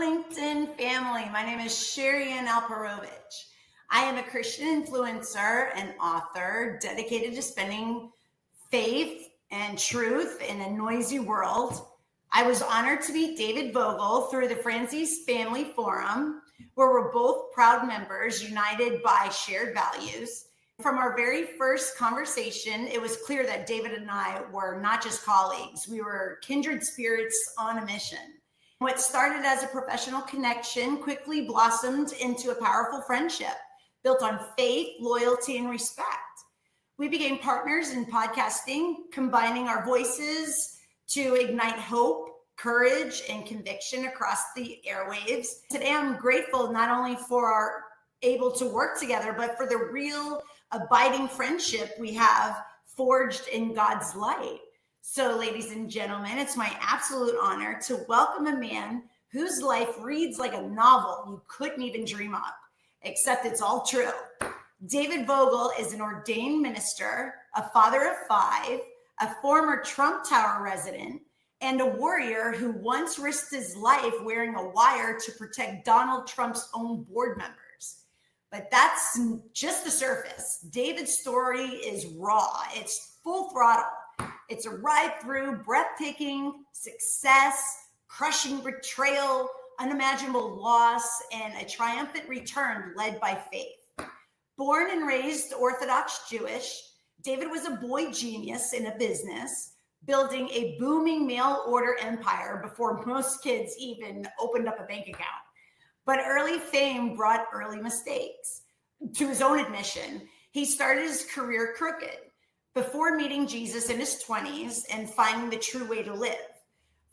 LinkedIn family. My name is SheriAnn Alperovich. I am a Christian influencer and author dedicated to spending faith and truth in a noisy world. I was honored to meet David Vogel through the Franzese Family Forum, where we're both proud members united by shared values. From our very first conversation, it was clear that David and I were not just colleagues. We were kindred spirits on a mission. What started as a professional connection quickly blossomed into a powerful friendship built on faith, loyalty, and respect. We became partners in podcasting, combining our voices to ignite hope, courage, and conviction across the airwaves. Today, I'm grateful not only for our able to work together, but for the real abiding friendship we have forged in God's light. So, ladies and gentlemen, it's my absolute honor to welcome a man whose life reads like a novel you couldn't even dream up, except it's all true. David Vogel is an ordained minister, a father of 5, a former Trump Tower resident, and a warrior who once risked his life wearing a wire to protect Donald Trump's own board members. But that's just the surface. David's story is raw. It's full throttle. It's a ride through breathtaking success, crushing betrayal, unimaginable loss, and a triumphant return led by faith. Born and raised Orthodox Jewish, David was a boy genius in a business, building a booming mail order empire before most kids even opened up a bank account. But early fame brought early mistakes. To his own admission, he started his career crooked before meeting Jesus in his 20s and finding the true way to live.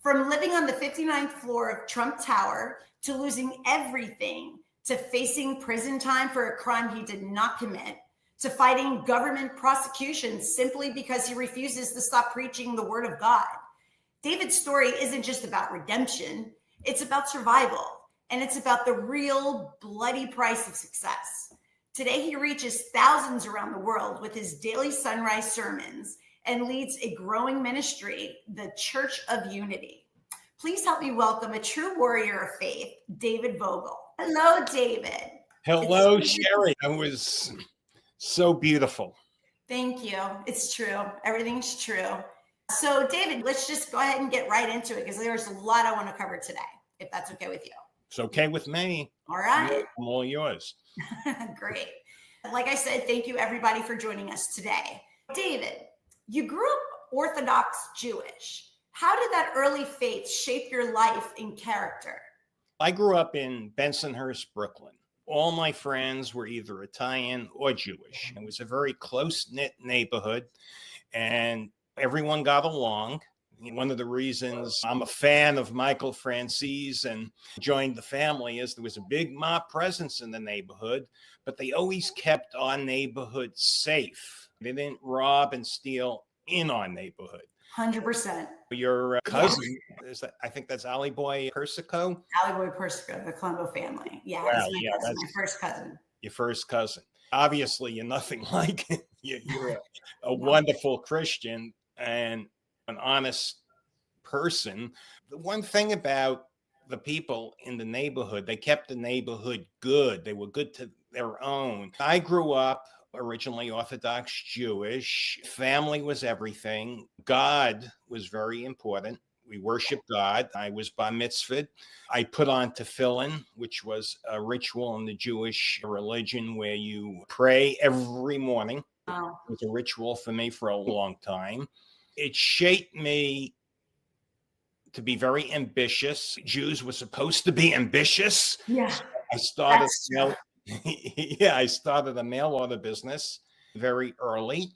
From living on the 59th floor of Trump Tower to losing everything, to facing prison time for a crime he did not commit, to fighting government prosecution simply because he refuses to stop preaching the word of God. David's story isn't just about redemption, it's about survival, and it's about the real bloody price of success. Today, he reaches thousands around the world with his daily sunrise sermons and leads a growing ministry, the Church of Unity. Please help me welcome a true warrior of faith, David Vogel. Hello, David. Hello, Sherry. That was so beautiful. Thank you. It's true. Everything's true. So, David, let's just go ahead and get right into it because there's a lot I want to cover today, if that's okay with you. It's okay with me. All right. I'm all yours. Great. Like I said, thank you everybody for joining us today. David, you grew up Orthodox Jewish. How did that early faith shape your life and character? I grew up in Bensonhurst, Brooklyn. All my friends were either Italian or Jewish. It was a very close-knit neighborhood, and everyone got along. One of the reasons I'm a fan of Michael Franzese and joined the family is there was a big mob presence in the neighborhood, but they always kept our neighborhood safe. They didn't rob and steal in our neighborhood. 100%. Your cousin, is that, I think that's Ali Boy Persico? Ali Boy Persico, the Colombo family. Yeah, wow, that's my first cousin. Your first cousin. Obviously, you're nothing like it. You're a wonderful Christian and an honest person. The one thing about the people in the neighborhood, they kept the neighborhood good. They were good to their own. I grew up originally Orthodox Jewish. Family was everything. God was very important. We worshiped God. I was bar mitzvahed. I put on tefillin, which was a ritual in the Jewish religion where you pray every morning. Wow. It was a ritual for me for a long time. It shaped me to be very ambitious. Jews were supposed to be ambitious. Yeah. So I started I started a mail order business very early.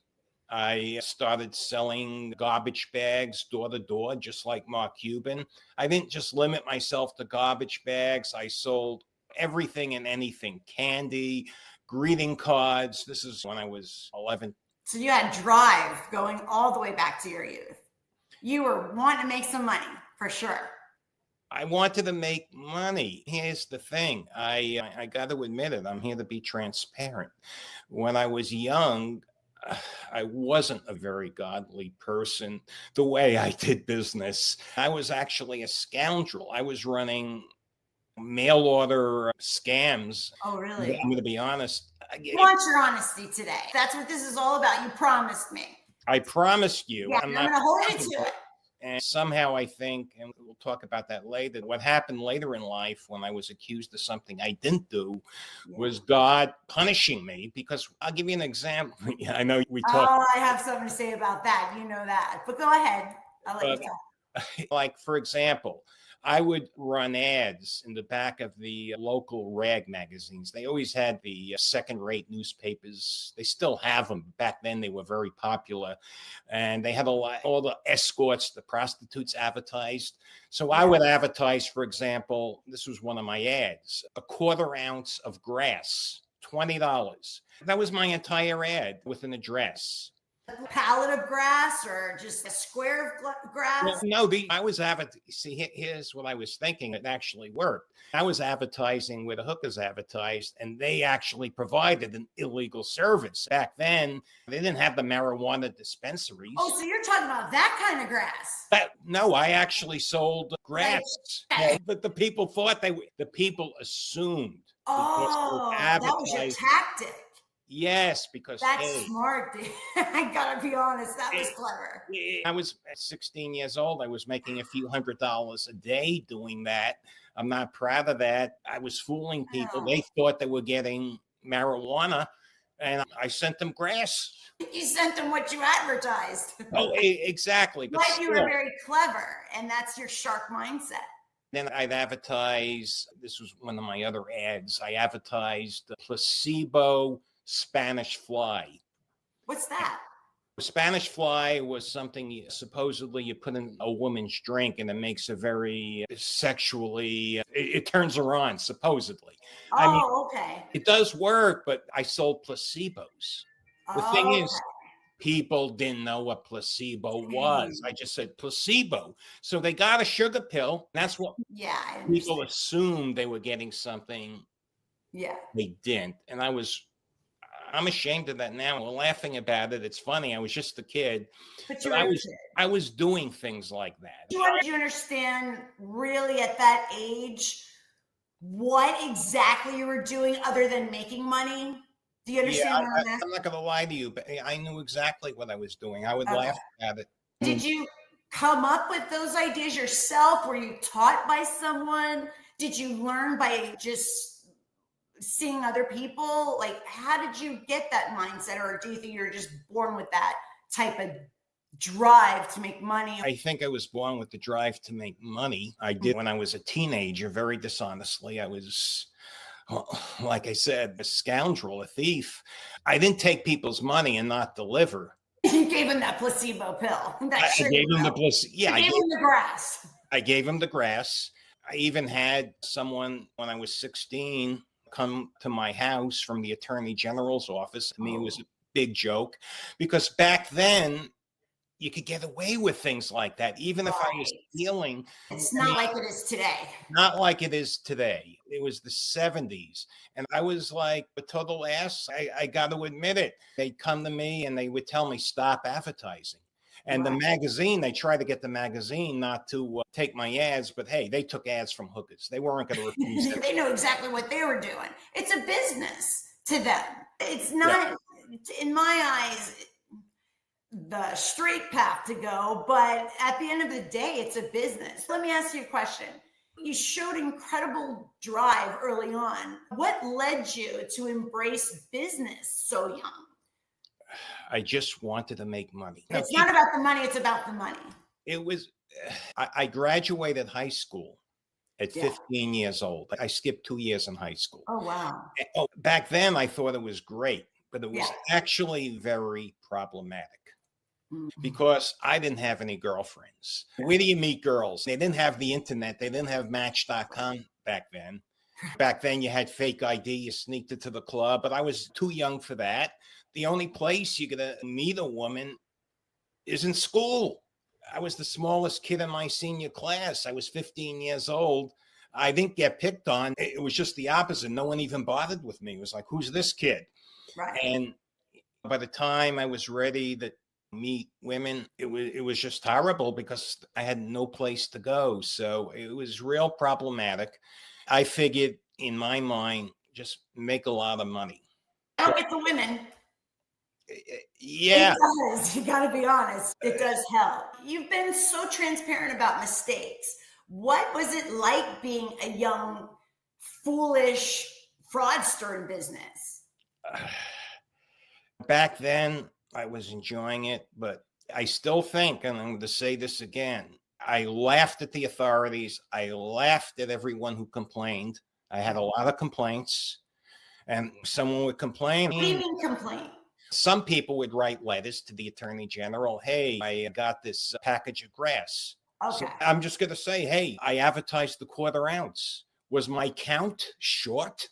I started selling garbage bags door to door, just like Mark Cuban. I didn't just limit myself to garbage bags. I sold everything and anything, candy, greeting cards. This is when I was 11. So you had drive going all the way back to your youth. You were wanting to make some money, for sure. I wanted to make money. Here's the thing. I got to admit it. I'm here to be transparent. When I was young, I wasn't a very godly person the way I did business. I was actually a scoundrel. I was running mail order scams. Oh, really? I'm going to be honest. I want your honesty today. That's what this is all about. You promised me. I promised you. Yeah, I'm going to hold you to it. And somehow I think, and we'll talk about that later, what happened later in life when I was accused of something I didn't do was God punishing me, because I'll give you an example. I know we talked. Oh, I have something to say about that. You know that. But go ahead. I'll let you talk. Like, for example, I would run ads in the back of the local rag magazines. They always had the second-rate newspapers. They still have them. Back then, they were very popular. And they had all the escorts, the prostitutes advertised. So I would advertise, for example, this was one of my ads, a 1/4 ounce of grass, $20. That was my entire ad with an address. A pallet of grass or just a square of grass? No, I was advertising. See, here's what I was thinking. It actually worked. I was advertising where the hookers advertised, and they actually provided an illegal service. Back then, they didn't have the marijuana dispensaries. Oh, so you're talking about that kind of grass? No, I actually sold grass. But the people thought the people assumed. Oh, that was your tactic. Yes, because that's smart, dude. I gotta be honest, that was clever. I was 16 years old. I was making a few $100s a day doing that. I'm not proud of that. I was fooling people. They thought they were getting marijuana, and I sent them grass. You sent them what you advertised. Oh, exactly. But you were very clever, and that's your sharp mindset. Then I'd advertise, this was one of my other ads, I advertised the placebo Spanish fly. What's that? Spanish fly was something supposedly you put in a woman's drink, and it makes her very sexually, it turns her on, supposedly. Oh, I mean, okay. It does work, but I sold placebos. The thing is, people didn't know what placebo was. I just said placebo. So they got a sugar pill. That's what people assumed they were getting something. Yeah. They didn't. And I'm ashamed of that now. We're laughing about it. It's funny. I was just a kid. But I was doing things like that. Do you understand really at that age what exactly you were doing other than making money? Do you understand what I'm asking? I'm not going to lie to you, but I knew exactly what I was doing. I would laugh at it. Did you come up with those ideas yourself? Were you taught by someone? Did you learn by just seeing other people? Like, how did you get that mindset? Or do you think you're just born with that type of drive to make money? I think I was born with the drive to make money. I did when I was a teenager, very dishonestly. I was, like I said, a scoundrel, a thief. I didn't take people's money and not deliver. You gave him that placebo pill. I gave him the placebo. Yeah, I gave him the grass. I gave him the grass. I even had someone when I was 16 come to my house from the Attorney General's office. I mean, it was a big joke because back then you could get away with things like that, even if I was stealing. It's not like it is today. Not like it is today. It was the 70s. And I was like a total ass. I got to admit it. They'd come to me and they would tell me, stop advertising. And the magazine, they tried to get the magazine not to take my ads, but hey, they took ads from hookers. They weren't going to refuse it. They know exactly what they were doing. It's a business to them. It's not, in my eyes, the straight path to go, but at the end of the day, it's a business. Let me ask you a question. You showed incredible drive early on. What led you to embrace business so young? I just wanted to make money. It's not about the money, it's about the money. It was, I graduated high school at 15 years old. I skipped 2 years in high school. Oh, wow. Back then I thought it was great, but it was actually very problematic because I didn't have any girlfriends. Where do you meet girls? They didn't have the internet. They didn't have Match.com back then. Back then you had fake ID, you sneaked into the club, but I was too young for that. The only place you're going to meet a woman is in school. I was the smallest kid in my senior class. I was 15 years old. I didn't get picked on. It was just the opposite. No one even bothered with me. It was like, who's this kid? Right. And by the time I was ready to meet women, it was just horrible because I had no place to go. So it was real problematic. I figured in my mind, just make a lot of money. Don't get the women. Yeah. It does. You got to be honest. It does help. You've been so transparent about mistakes. What was it like being a young, foolish fraudster in business? Back then, I was enjoying it, but I still think, and I'm going to say this again, I laughed at the authorities. I laughed at everyone who complained. I had a lot of complaints, and someone would complain. What do you mean complain? Some people would write letters to the attorney general. Hey, I got this package of grass. Okay. So I'm just going to say, hey, I advertised the 1/4 ounce. Was my count short?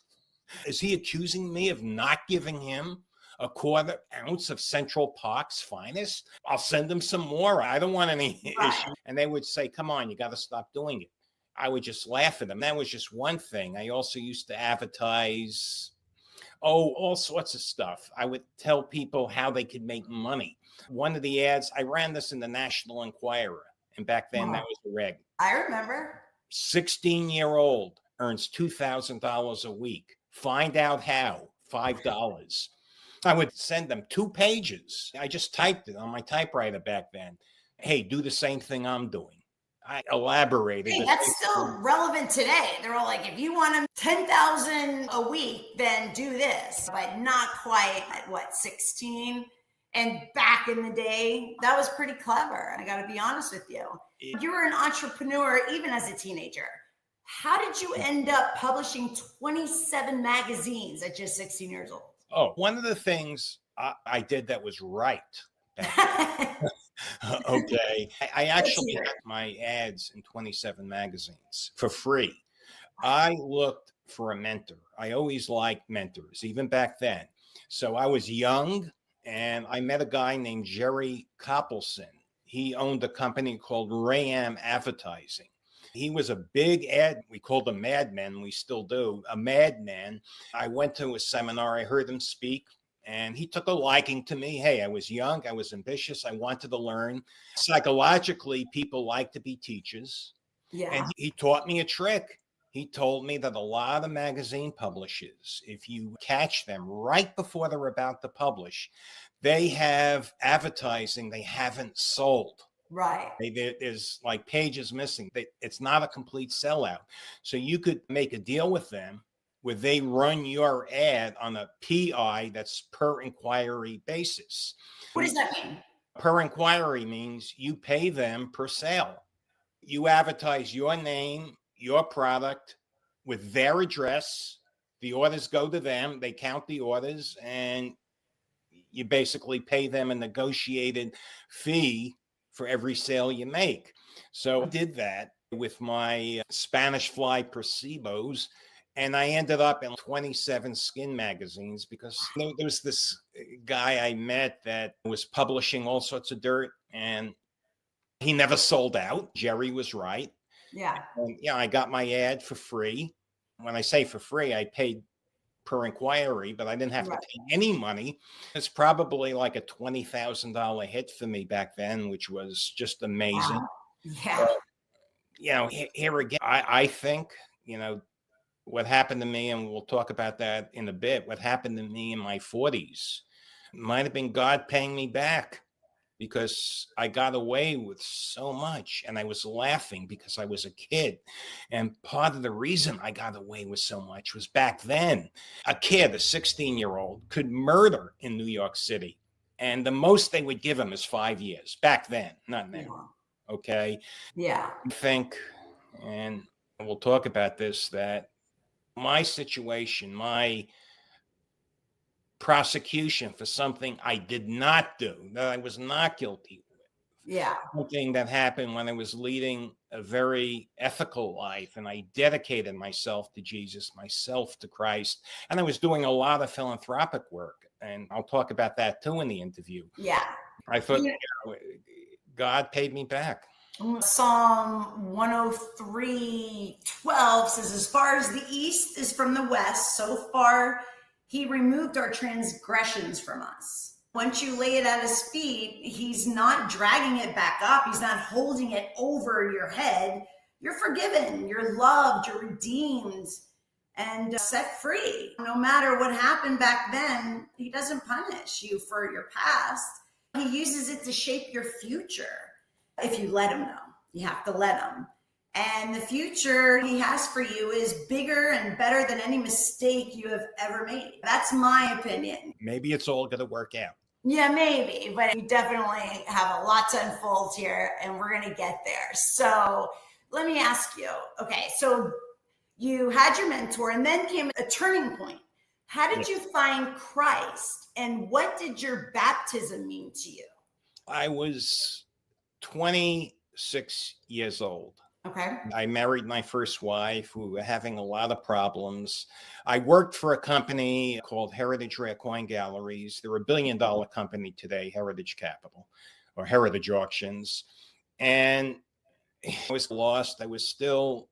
Is he accusing me of not giving him a 1/4 ounce of Central Park's finest? I'll send him some more. I don't want any issue. And they would say, come on, you got to stop doing it. I would just laugh at them. That was just one thing. I also used to advertise, all sorts of stuff. I would tell people how they could make money. One of the ads, I ran this in the National Enquirer. And back then, that was the reg. I remember. 16-year-old earns $2,000 a week. Find out how. $5. I would send them 2 pages. I just typed it on my typewriter back then. Hey, do the same thing I'm doing. I elaborated. Hey, that's still relevant today. They're all like, if you want them 10,000 a week, then do this. But not quite at what, 16? And back in the day, that was pretty clever. I got to be honest with you. You were an entrepreneur even as a teenager. How did you end up publishing 27 magazines at just 16 years old? Oh, one of the things I did that was right. Okay. I actually got my ads in 27 magazines for free. I looked for a mentor. I always liked mentors, even back then. So I was young, and I met a guy named Jerry Coppelson. He owned a company called SheriAnn Advertising. He was a big ad. We called him madman. We still do. A madman. I went to a seminar. I heard him speak, and he took a liking to me. Hey, I was young. I was ambitious. I wanted to learn. Psychologically, people like to be teachers. Yeah. And he taught me a trick. He told me that a lot of magazine publishers, if you catch them right before they're about to publish, they have advertising they haven't sold. Right. There's like pages missing. It's not a complete sellout. So you could make a deal with them where they run your ad on a PI, that's per inquiry basis. What does that mean? Per inquiry means you pay them per sale. You advertise your name, your product with their address. The orders go to them. They count the orders, and you basically pay them a negotiated fee for every sale you make. So I did that with my Spanish fly placebos, and I ended up in 27 skin magazines because there was this guy I met that was publishing all sorts of dirt, and he never sold out. Jerry was right. Yeah. And, I got my ad for free. When I say for free, I paid per inquiry, but I didn't have to pay any money. It's probably like a $20,000 hit for me back then, which was just amazing. Wow. Yeah. But, here again, I think, what happened to me, and we'll talk about that in a bit, what happened to me in my 40s might have been God paying me back, because I got away with so much, and I was laughing because I was a kid. And part of the reason I got away with so much was back then, a kid, a 16-year-old, could murder in New York City. And the most they would give him is 5 years. Back then, not now. Okay? Yeah. I think, and we'll talk about this, that my situation, my prosecution for something I did not do, that I was not guilty with. Yeah. Something that happened when I was leading a very ethical life, and I dedicated myself to Jesus, myself to Christ, and I was doing a lot of philanthropic work. And I'll talk about that too in the interview. Yeah. I thought God paid me back. Psalm 103:12 says, as far as the east is from the west, so far He removed our transgressions from us. Once you lay it at his feet, he's not dragging it back up. He's not holding it over your head. You're forgiven, you're loved, you're redeemed, and set free. No matter what happened back then, he doesn't punish you for your past. He uses it to shape your future. If you let him know, you have to let him. And the future he has for you is bigger and better than any mistake you have ever made. That's my opinion. Maybe it's all going to work out. Yeah, maybe, but you definitely have a lot to unfold here, and we're going to get there. So let me ask you, okay, so you had your mentor and then came a turning point. How did you find Christ, and what did your baptism mean to you? I was 26 years old. Okay. I married my first wife. We were having a lot of problems. I worked for a company called Heritage Rare Coin Galleries. They're $1 billion company today, Heritage Capital or Heritage Auctions. And I was lost. I was still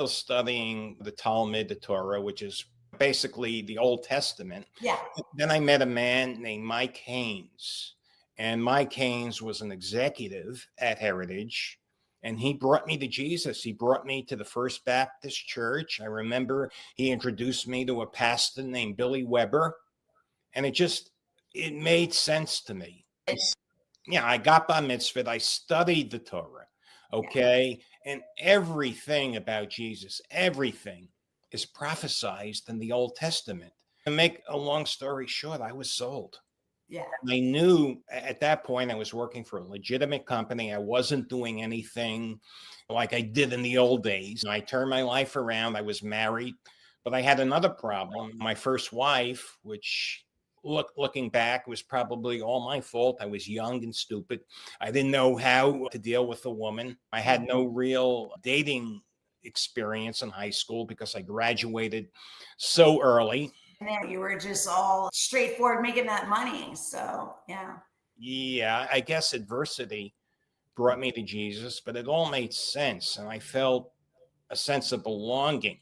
studying the Talmud, the Torah, which is basically the Old Testament. Yeah. Then I met a man named Mike Haynes. And Mike Haynes was an executive at Heritage. And he brought me to Jesus. He brought me to the First Baptist Church. I remember he introduced me to a pastor named Billy Weber. And it made sense to me. Yeah, I got bar mitzvah. I studied the Torah. Okay. And everything about Jesus, everything is prophesied in the Old Testament. To make a long story short, I was sold. Yeah. I knew at that point I was working for a legitimate company. I wasn't doing anything like I did in the old days. I turned my life around. I was married, but I had another problem. My first wife, which looking back was probably all my fault. I was young and stupid. I didn't know how to deal with a woman. I had no real dating experience in high school because I graduated so early. And then you were just all straightforward making that money. So, yeah. Yeah, I guess adversity brought me to Jesus, but it all made sense. And I felt a sense of belonging.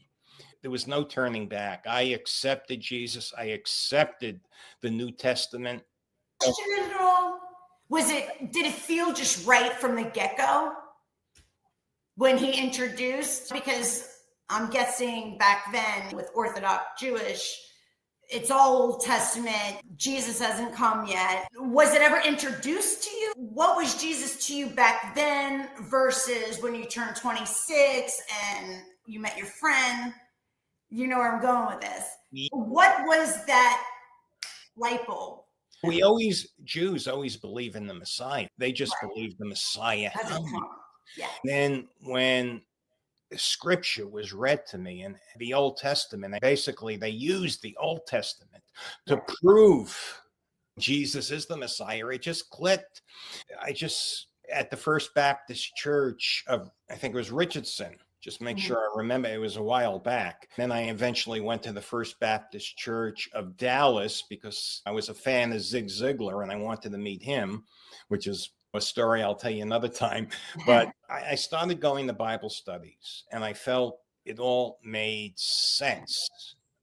There was no turning back. I accepted Jesus. I accepted the New Testament. Question it at all? Did it feel just right from the get-go when he introduced? Because I'm guessing back then with Orthodox Jewish, it's all Old Testament. Jesus hasn't come yet. Was it ever introduced to you? What was Jesus to you back then versus when you turned 26 and you met your friend? You know where I'm going with this. Yeah. What was that light bulb? Jews always believe in the Messiah. They just believe the Messiah. Yeah. Then when scripture was read to me in the Old Testament, basically they used the Old Testament to prove Jesus is the Messiah. It just clicked. At the First Baptist Church of, I think it was Richardson, just make sure I remember, it was a while back. Then I eventually went to the First Baptist Church of Dallas because I was a fan of Zig Ziglar and I wanted to meet him, which is a story I'll tell you another time. But I started going to Bible studies and I felt it all made sense.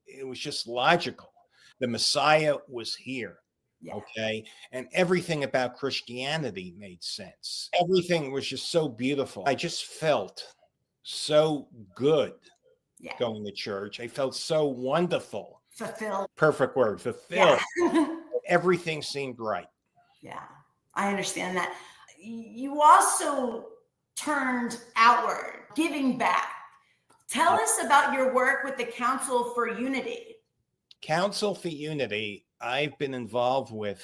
It was just logical. The Messiah was here. Yeah. Okay. And everything about Christianity made sense. Everything was just so beautiful. I just felt so good going to church. I felt so wonderful. Fulfilled. Perfect word. Fulfilled. Yeah. Everything seemed right. Yeah. I understand that. You also turned outward, giving back. Tell us about your work with the Council for Unity. Council for Unity, I've been involved with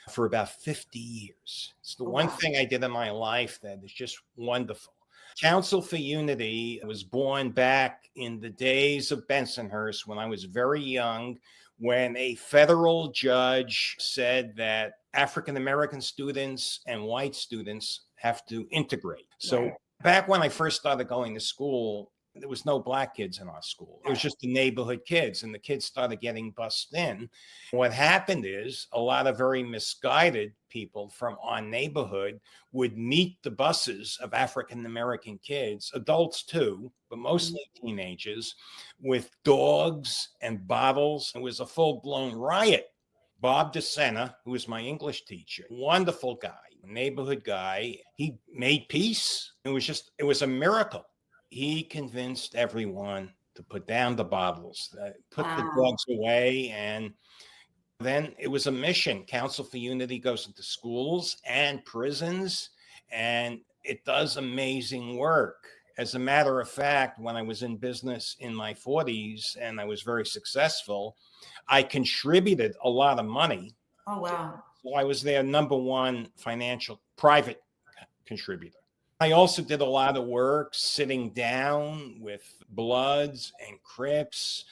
for about 50 years. It's the one thing I did in my life that is just wonderful. Council for Unity was born back in the days of Bensonhurst when I was very young, when a federal judge said that African-American students and white students have to integrate. So back when I first started going to school, there was no black kids in our school. It was just the neighborhood kids, and the kids started getting bussed in. What happened is a lot of very misguided people from our neighborhood would meet the buses of African-American kids, adults too, but mostly teenagers, with dogs and bottles. It was a full-blown riot. Bob DeSena, who was my English teacher, wonderful guy. neighborhood guy. He made peace. It was a miracle. He convinced everyone to put down the bottles, put the drugs away. And then it was a mission. Council for Unity goes into schools and prisons, and it does amazing work. As a matter of fact, when I was in business in my 40s and I was very successful, I contributed a lot of money. Oh, wow. So I was their number one financial private contributor. I also did a lot of work sitting down with Bloods and Crips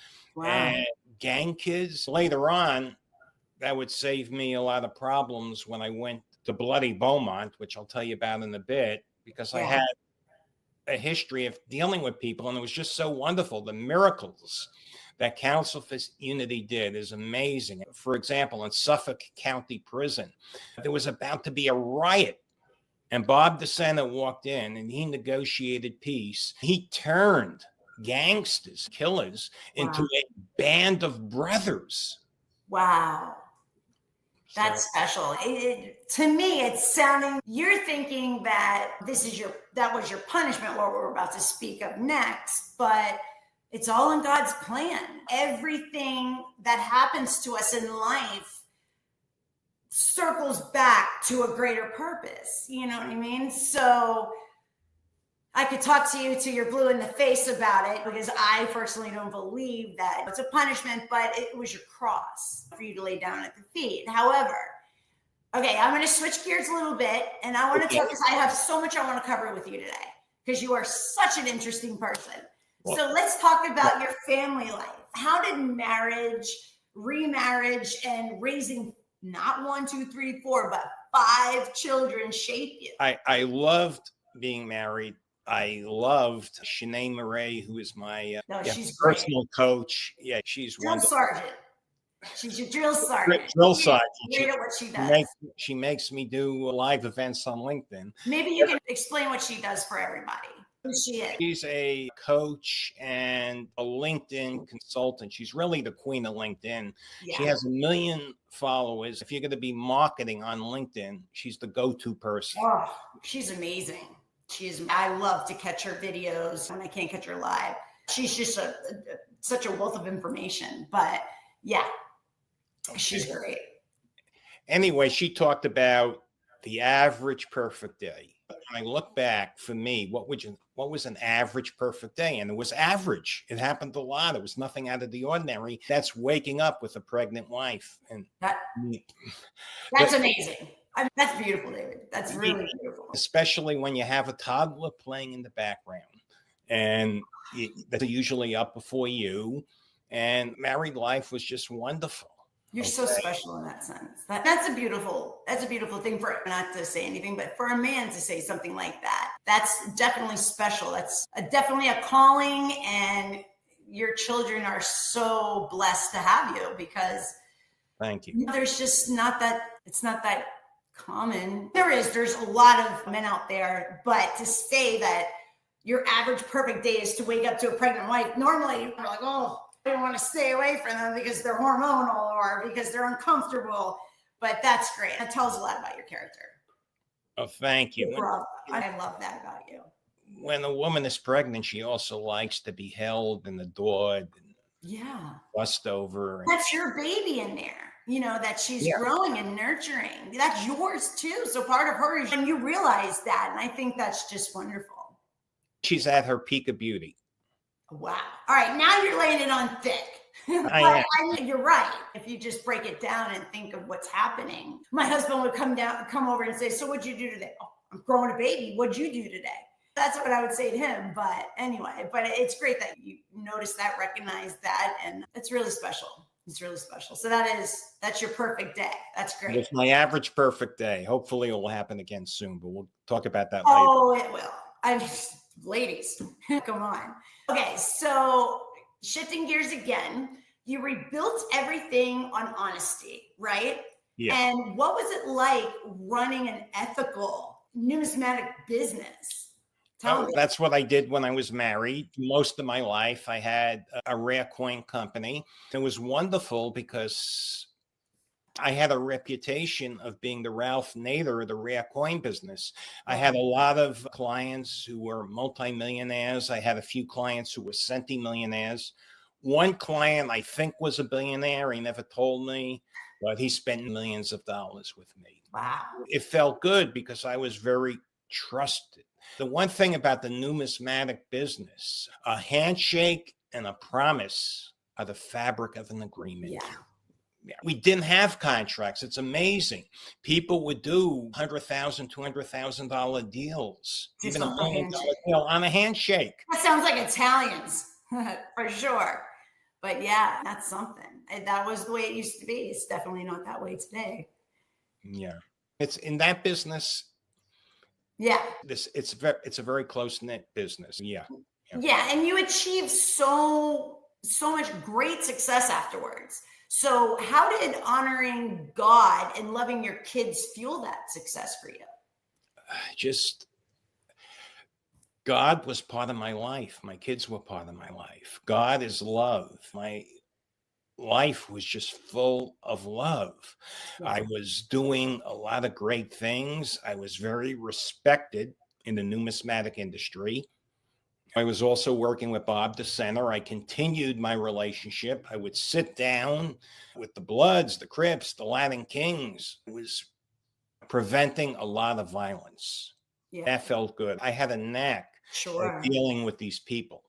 and gang kids. Later on, that would save me a lot of problems when I went to Bloody Beaumont, which I'll tell you about in a bit, because I had a history of dealing with people, and it was just so wonderful. The miracles that Council for Unity did is amazing. For example, in Suffolk County Prison, there was about to be a riot, and Bob DeSena walked in and he negotiated peace. He turned gangsters, killers, into a band of brothers. Wow. That's special. To me, it's sounding, you're thinking that that was your punishment, what we're about to speak of next, but it's all in God's plan. Everything that happens to us in life circles back to a greater purpose. You know what I mean? So I could talk to you till you're blue in the face about it, because I personally don't believe that it's a punishment, but it was your cross for you to lay down at the feet. However, okay, I'm going to switch gears a little bit, and I want to talk, because I have so much I want to cover with you today, because you are such an interesting person. So let's talk about your family life. How did marriage, remarriage, and raising not 1, 2, 3, 4, but 5 children shape you? I loved being married. I loved Shanae Murray, who is my personal coach. Yeah, she's drill wonderful. Sergeant. She's your drill sergeant. Drill sergeant. Great at what she does. She makes me do live events on LinkedIn. Maybe you can explain what she does for everybody. Who she is. She's a coach and a LinkedIn consultant. She's really the queen of LinkedIn. Yeah. She has 1 million followers. If you're going to be marketing on LinkedIn, she's the go-to person. Oh, she's amazing. I love to catch her videos when I can't catch her live. She's just such a wealth of information, but yeah, she's great. Anyway, she talked about the average perfect day. When I look back, for me, what was an average perfect day? And it was average. It happened a lot. It was nothing out of the ordinary. That's waking up with a pregnant wife. And that's amazing. That's beautiful, David. That's really beautiful. Especially when you have a toddler playing in the background, and they're usually up before you. And married life was just wonderful. You're so special in that sense. That's a beautiful thing, for not to say anything, but for a man to say something like that, that's definitely special. That's definitely a calling, and your children are so blessed to have you, because thank you. There's just it's not that common. There's a lot of men out there, but to say that your average perfect day is to wake up to a pregnant wife, normally we're like, oh, I don't want to stay away from them because they're hormonal or because they're uncomfortable. But that's great. That tells a lot about your character. Oh, thank you. I love that about you. When a woman is pregnant, she also likes to be held and adored and fussed over. That's your baby in there. You know, that she's growing and nurturing. That's yours too. So part of her is, and you realize that. And I think that's just wonderful. She's at her peak of beauty. Wow. All right. Now you're laying it on thick. I mean, you're right. If you just break it down and think of what's happening. My husband would come over and say, so what'd you do today? Oh, I'm growing a baby. What'd you do today? That's what I would say to him. But anyway, it's great that you notice that, recognize that. And it's really special. It's really special. So that's your perfect day. That's great. It's my average perfect day. Hopefully it will happen again soon, but we'll talk about that later. Oh, it will. Ladies, come on. Okay, so shifting gears again, you rebuilt everything on honesty, right? Yeah. And what was it like running an ethical numismatic business? That's what I did when I was married. Most of my life, I had a rare coin company. It was wonderful because I had a reputation of being the Ralph Nader of the rare coin business. I had a lot of clients who were multimillionaires. I had a few clients who were centimillionaires. One client I think was a billionaire. He never told me, but he spent millions of dollars with me. Wow. It felt good because I was very trusted. The one thing about the numismatic business, a handshake and a promise are the fabric of an agreement. Yeah. We didn't have contracts. It's amazing. People would do $100,000, $200,000 deals, Just even off a $1 million handshake. deal on a handshake. That sounds like Italians for sure. But yeah, that's something. That was the way it used to be. It's definitely not that way today. Yeah. It's in that business. Yeah. It's a very close-knit business. Yeah. Yeah. And you achieved so much great success afterwards. So how did honoring God and loving your kids fuel that success for you? Just God was part of my life. My kids were part of my life. God is love. My life was just full of love. Yeah. I was doing a lot of great things. I was very respected in the numismatic industry. I was also working with Bob DeCenter. I continued my relationship. I would sit down with the Bloods, the Crips, the Latin Kings. It was preventing a lot of violence. Yeah. That felt good. I had a knack Sure. at dealing with these people.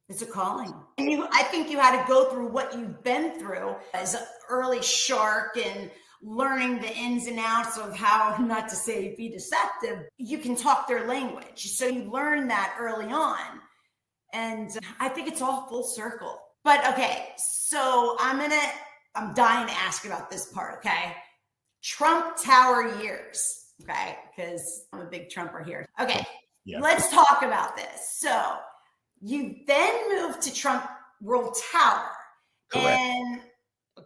It's a calling. And I think you had to go through what you've been through as an early shark and learning the ins and outs of how not to say be deceptive. You can talk their language. So you learn that early on. And I think it's all full circle. But okay, so I'm dying to ask about this part, okay? Trump Tower years, okay? Because I'm a big Trumper here. Okay, Yeah. Let's talk about this. So you then moved to Trump World Tower. Correct. And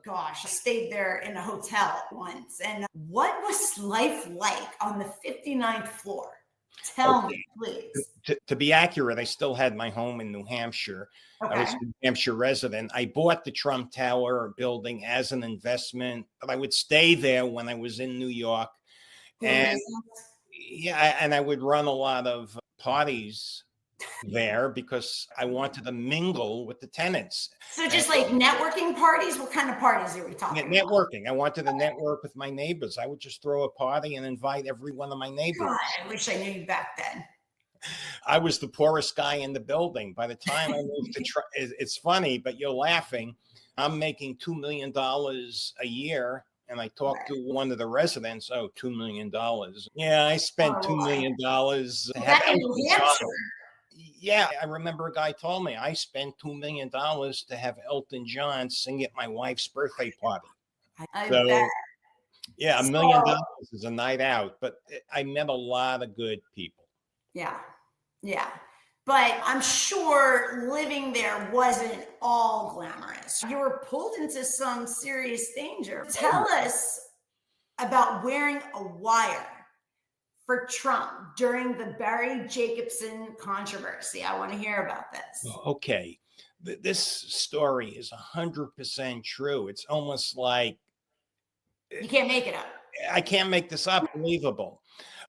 gosh, I stayed there in a hotel once. And what was life like on the 59th floor? Tell me, please. To be accurate, I still had my home in New Hampshire. Okay. I was a New Hampshire resident. I bought the Trump Tower building as an investment, but I would stay there when I was in New York. And yeah, and I would run a lot of parties there because I wanted to mingle with the tenants. So just like networking parties? What kind of parties are we talking about? Networking. I wanted to network with my neighbors. I would just throw a party and invite every one of my neighbors. God, I wish I knew you back then. I was the poorest guy in the building. By the time I moved to it's funny, but you're laughing. I'm making $2 million a year. And I talked to one of the residents, $2 million. Yeah, I spent $2 million to have Elton John. Yeah, I remember a guy told me I spent $2 million to have Elton John sing at my wife's birthday party. I bet. Yeah, $1 million is a night out, but I met a lot of good people. Yeah. But I'm sure living there wasn't all glamorous. You were pulled into some serious danger. Tell us about wearing a wire for Trump during the Barry Jacobson controversy. I want to hear about this. Okay. This story is 100% true. It's almost like you can't make it up. I can't make this up. Believable.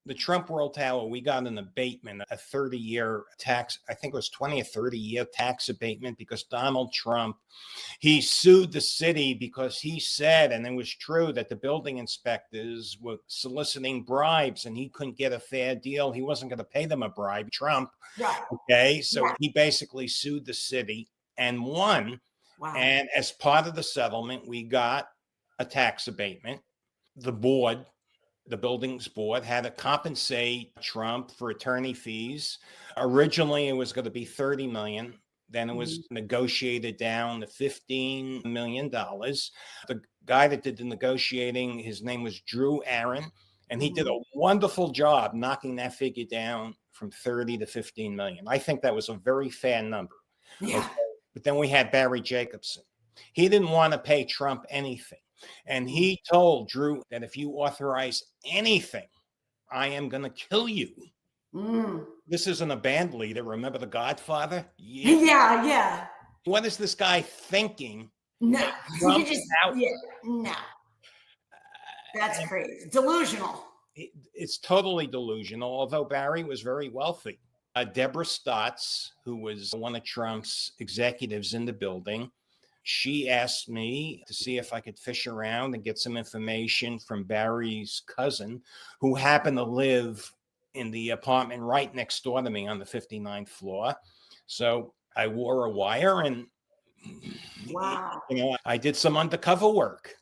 The Trump World Tower, we got an abatement, a 30-year tax, I think it was 20 or 30-year tax abatement because Donald Trump, he sued the city because he said, and it was true, that the building inspectors were soliciting bribes and he couldn't get a fair deal. He wasn't going to pay them a bribe, Trump. Right. Okay, so he basically sued the city and won. Wow. And as part of the settlement, we got a tax abatement. The building's board had to compensate Trump for attorney fees. Originally, it was going to be $30 million. Then it was negotiated down to $15 million. The guy that did the negotiating, his name was Drew Aaron, and he did a wonderful job knocking that figure down from 30 to 15 million. I think that was a very fair number. Yeah. Okay. But then we had Barry Jacobson. He didn't want to pay Trump anything. And he told Drew that if you authorize anything, I am going to kill you. This isn't a band leader. Remember The Godfather? Yeah. What is this guy thinking? No. No. That's crazy. Delusional. It's totally delusional, although Barry was very wealthy. Deborah Stotts, who was one of Trump's executives in the building, she asked me to see if I could fish around and get some information from Barry's cousin, who happened to live in the apartment right next door to me on the 59th floor. So I wore a wire and, wow, I did some undercover work.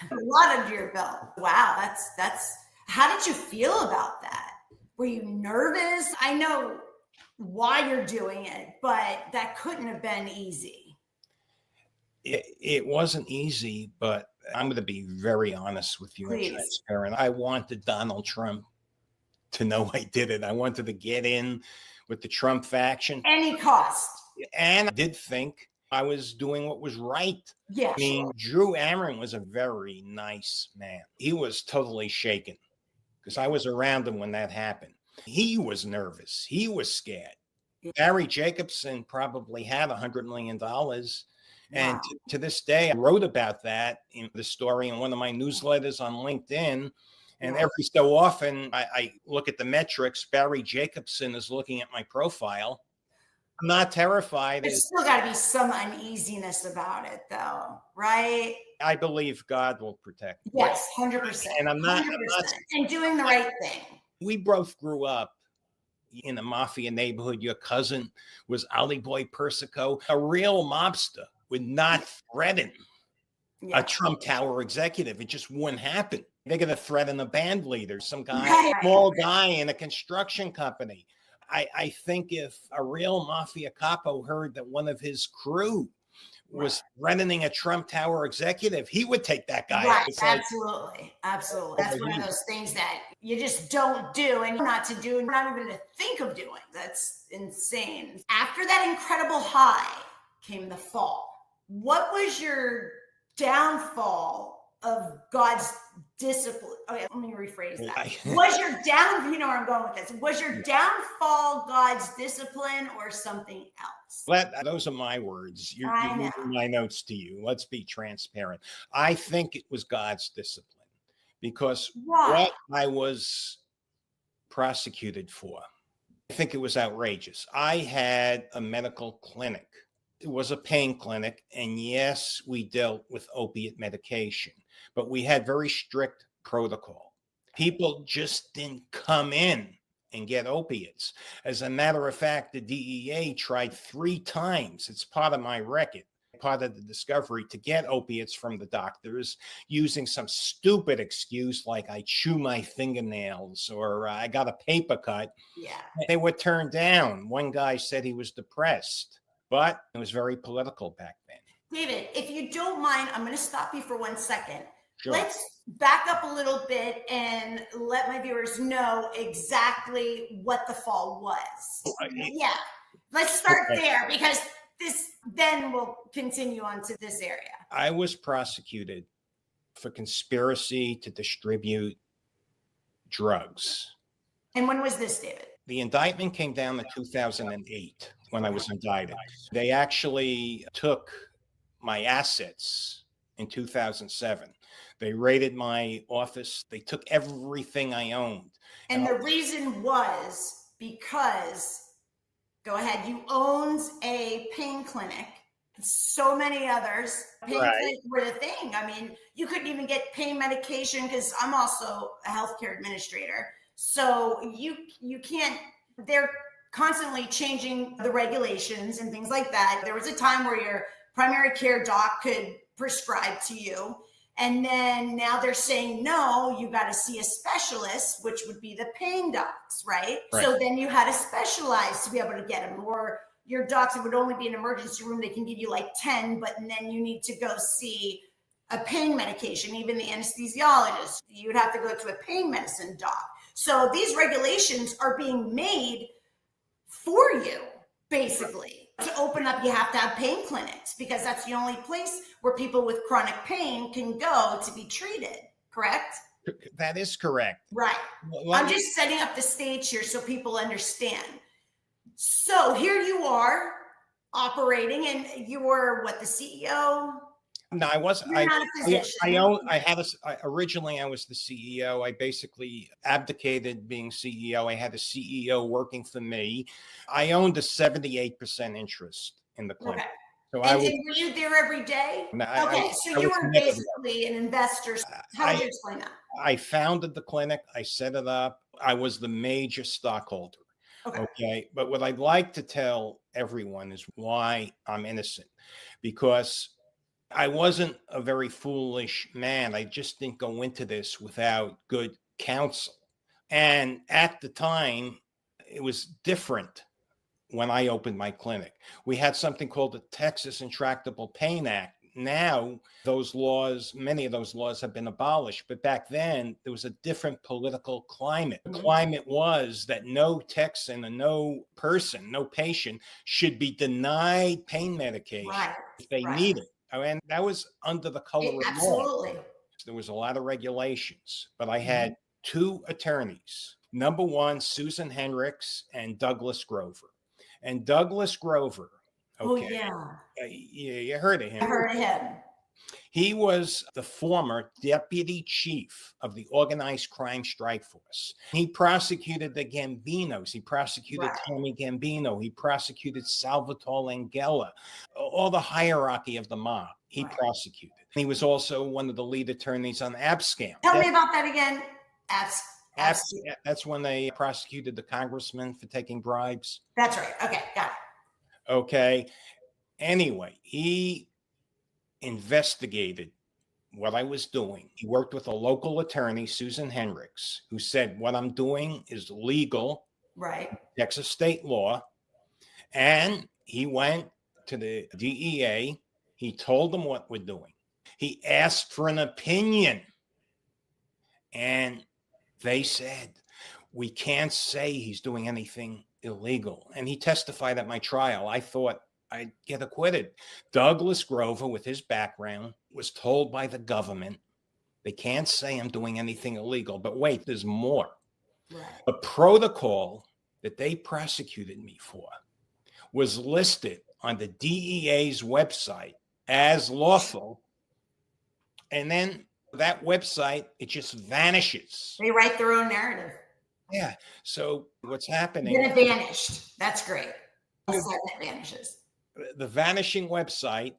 A lot under your belt. Wow, that's. How did you feel about that? Were you nervous? I know why you're doing it, but that couldn't have been easy. It wasn't easy, but I'm going to be very honest with you and transparent. I wanted Donald Trump to know I did it. I wanted to get in with the Trump faction. Any cost. And I did think I was doing what was right. Yeah. I mean, Drew Aaron was a very nice man. He was totally shaken because I was around him when that happened. He was nervous. He was scared. Yeah. Barry Jacobson probably had $100 million. And wow. to this day, I wrote about that in the story in one of my newsletters on LinkedIn. And every so often, I look at the metrics. Barry Jacobson is looking at my profile. I'm not terrified. There's still got to be some uneasiness about it, though, right? I believe God will protect me. Yes, 100%. And I'm not and doing the right thing. We both grew up in a mafia neighborhood. Your cousin was Ali Boy Persico. A real mobster would not threaten a Trump Tower executive. It just wouldn't happen. They're going to threaten a band leader, some guy, small guy in a construction company. I think if a real mafia capo heard that one of his crew was threatening a Trump Tower executive, he would take that guy. Right, absolutely. Absolutely. That's one of those things that you just don't do and not to do and not even to think of doing. That's insane. After that incredible high came the fall. What was your downfall of God's discipline? Okay, let me rephrase that. Was your you know where I'm going with this. Was your downfall God's discipline or something else? Those are my words. You're moving my notes to you. Let's be transparent. I think it was God's discipline because what I was prosecuted for, I think it was outrageous. I had a medical clinic. It was a pain clinic. And yes, we dealt with opiate medication, but we had very strict protocol. People just didn't come in and get opiates. As a matter of fact, the DEA tried 3 times. It's part of my record, part of the discovery, to get opiates from the doctors using some stupid excuse like I chew my fingernails or I got a paper cut. Yeah. They were turned down. One guy said he was depressed. But it was very political back then. David, if you don't mind, I'm going to stop you for 1 second. Sure. Let's back up a little bit and let my viewers know exactly what the fall was. Yeah, let's start there because then we'll continue on to this area. I was prosecuted for conspiracy to distribute drugs. And when was this, David? The indictment came down in 2008 when I was indicted. They actually took my assets in 2007. They raided my office. They took everything I owned. And the reason was because, go ahead, you owned a pain clinic. So many others. Pain clinics were the thing. I mean, you couldn't even get pain medication because I'm also a healthcare administrator. So you can't, they're constantly changing the regulations and things like that. There was a time where your primary care doc could prescribe to you. And then now they're saying, no, you got to see a specialist, which would be the pain docs, right? So then you had to specialize to be able to get them. Or your docs, it would only be an emergency room. They can give you like 10, but then you need to go see a pain medication. Even the anesthesiologist, you'd have to go to a pain medicine doc. So these regulations are being made for you, basically. To open up, you have to have pain clinics because that's the only place where people with chronic pain can go to be treated, correct? That is correct. Right. I'm just setting up the stage here so people understand. So here you are operating and you were what, the CEO? No, I wasn't. You're not a physician. Originally I was the CEO. I basically abdicated being CEO. I had a CEO working for me. I owned a 78% interest in the clinic. Okay. So And were you there every day? No, Okay, so you were basically an investor. How would you explain that? I founded the clinic. I set it up. I was the major stockholder. Okay. But what I'd like to tell everyone is why I'm innocent, because I wasn't a very foolish man. I just didn't go into this without good counsel. And at the time, it was different when I opened my clinic. We had something called the Texas Intractable Pain Act. Now, those laws, many of those laws have been abolished. But back then, there was a different political climate. The climate was that no Texan and no person, no patient should be denied pain medication if they need it. And that was under the color of law. Absolutely. There was a lot of regulations, but I had two attorneys. Number one, Susan Henricks and Douglas Grover. And Douglas Grover, you heard of him. I heard of him. He was the former deputy chief of the organized crime strike force. He prosecuted the Gambinos. He prosecuted Tommy Gambino. He prosecuted Salvatore Langella. All the hierarchy of the mob, he prosecuted. He was also one of the lead attorneys on Abscam. Tell me about that again. That's when they prosecuted the congressman for taking bribes. That's right. Okay, got it. Okay. Anyway, he investigated what I was doing. He worked with a local attorney, Susan Henricks, who said, what I'm doing is legal. Right. Texas state law. And he went to the DEA. He told them what we're doing. He asked for an opinion. And they said, we can't say he's doing anything illegal. And he testified at my trial. I thought I'd get acquitted. Douglas Grover, with his background, was told by the government, they can't say I'm doing anything illegal. But wait, there's more. Right. The protocol that they prosecuted me for was listed on the DEA's website as lawful. And then that website, it just vanishes. They write their own narrative. Yeah. So what's happening? Then it vanished. That's great. All of a sudden it vanishes. The vanishing website,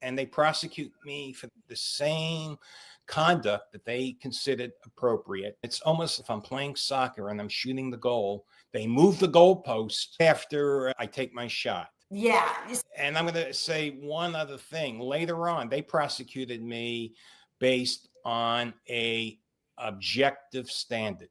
and they prosecute me for the same conduct that they considered appropriate. It's almost if I'm playing soccer and I'm shooting the goal, they move the goalpost after I take my shot. Yeah. And I'm going to say one other thing. Later on, they prosecuted me based on a objective standard,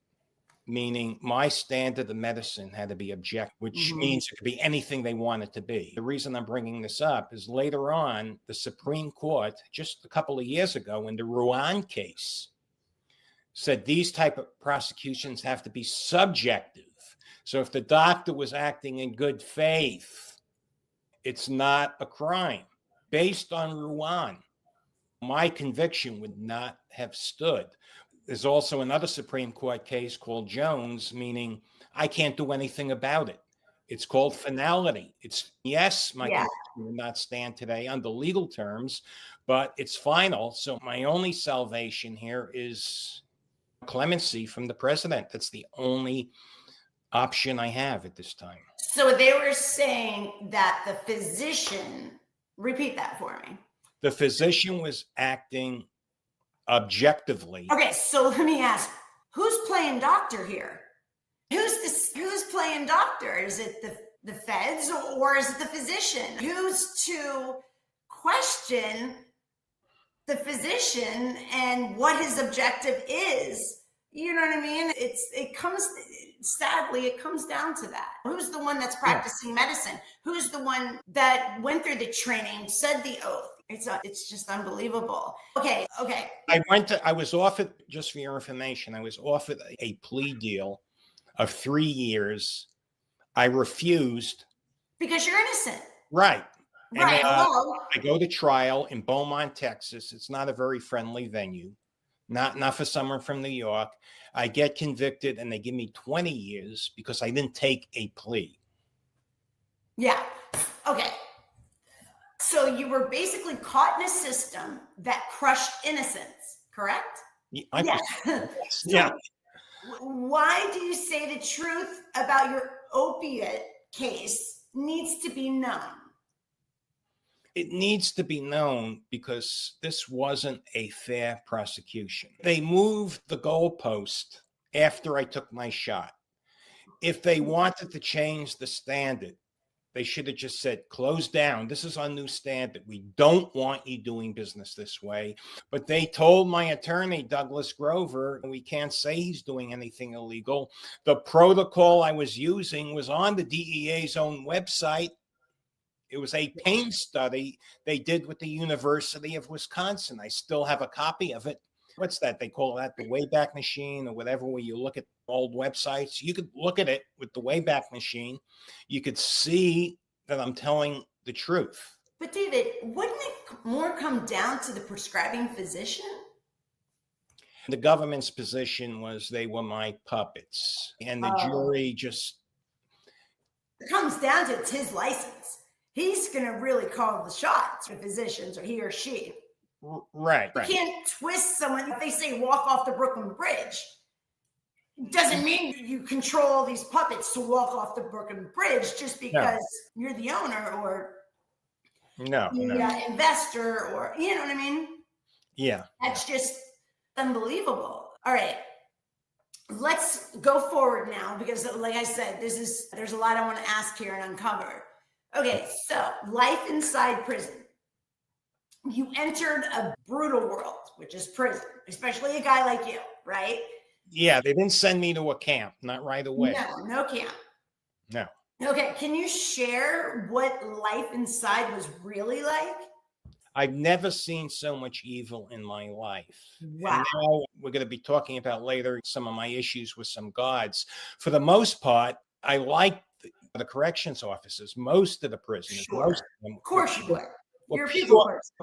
meaning my standard of medicine had to be objective, which means it could be anything they want it to be. The reason I'm bringing this up is later on, the Supreme Court, just a couple of years ago in the Rouen case, said these type of prosecutions have to be subjective. So if the doctor was acting in good faith, it's not a crime. Based on Rouen, my conviction would not have stood. There's also another Supreme Court case called Jones, meaning I can't do anything about it. It's called finality. It's yes, my conviction would not stand today under legal terms, but it's final. So my only salvation here is clemency from the president. That's the only option I have at this time. So they were saying that the physician, repeat that for me. The physician was acting objectively. Okay, so let me ask, who's playing doctor here? Who's playing doctor? Is it the feds or is it the physician? Who's to question the physician and what his objective is? You know what I mean? Sadly, it comes down to that. Who's the one that's practicing medicine? Who's the one that went through the training, said the oath? It's just unbelievable. Okay. I was offered, just for your information, I was offered a plea deal of 3 years. I refused. Because you're innocent. Right. Right. I go to trial in Beaumont, Texas. It's not a very friendly venue. Not for someone from New York. I get convicted and they give me 20 years because I didn't take a plea. Yeah. Okay. So you were basically caught in a system that crushed innocence, correct? Yeah. So Yeah. why do you say the truth about your opiate case needs to be known? It needs to be known because this wasn't a fair prosecution. They moved the goalpost after I took my shot. If they wanted to change the standard, they should have just said, close down. This is our new standard. We don't want you doing business this way. But they told my attorney, Douglas Grover, we can't say he's doing anything illegal. The protocol I was using was on the DEA's own website. It was a pain study they did with the University of Wisconsin. I still have a copy of it. What's that? They call that the Wayback Machine or whatever, where you look at old websites. You could look at it with the Wayback Machine. You could see that I'm telling the truth. But David, wouldn't it more come down to the prescribing physician? The government's position was they were my puppets. And the jury just... It comes down to it's his license. He's going to really call the shots for physicians, or he or she. Right. You can't twist someone. If they say walk off the Brooklyn Bridge, it doesn't mean you control these puppets to walk off the Brooklyn Bridge just because you're the owner or the investor, or, you know what I mean? Yeah. That's just unbelievable. All right. Let's go forward now, because like I said, there's a lot I want to ask here and uncover. Okay, so life inside prison. You entered a brutal world, which is prison, especially a guy like you, right? Yeah, they didn't send me to a camp, not right away. No camp. No. Okay, can you share what life inside was really like? I've never seen so much evil in my life. Wow. And now we're going to be talking about later some of my issues with some guards. For the most part, I like the corrections officers, most of the prisoners. Sure. Most of them, of course you would. You're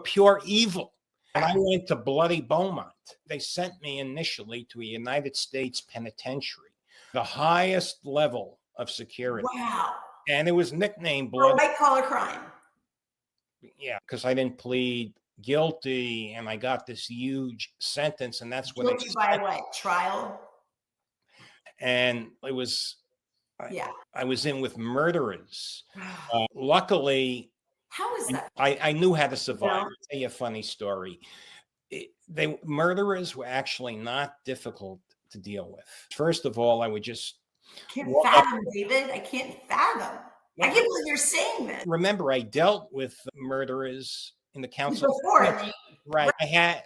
pure evil. And I went to Bloody Beaumont. They sent me initially to a United States penitentiary, the highest level of security. Wow. And it was nicknamed Bloody. White collar crime. Yeah, because I didn't plead guilty and I got this huge sentence, and that's what guilty by what? Trial? And it was, I was in with murderers. Luckily, how is that? I knew how to survive. I'll tell you a funny story. Murderers were actually not difficult to deal with. First of all, I would just can't fathom, David. I can't fathom. I can't believe you're saying this. Remember, I dealt with murderers in the council. Before. Right. I had,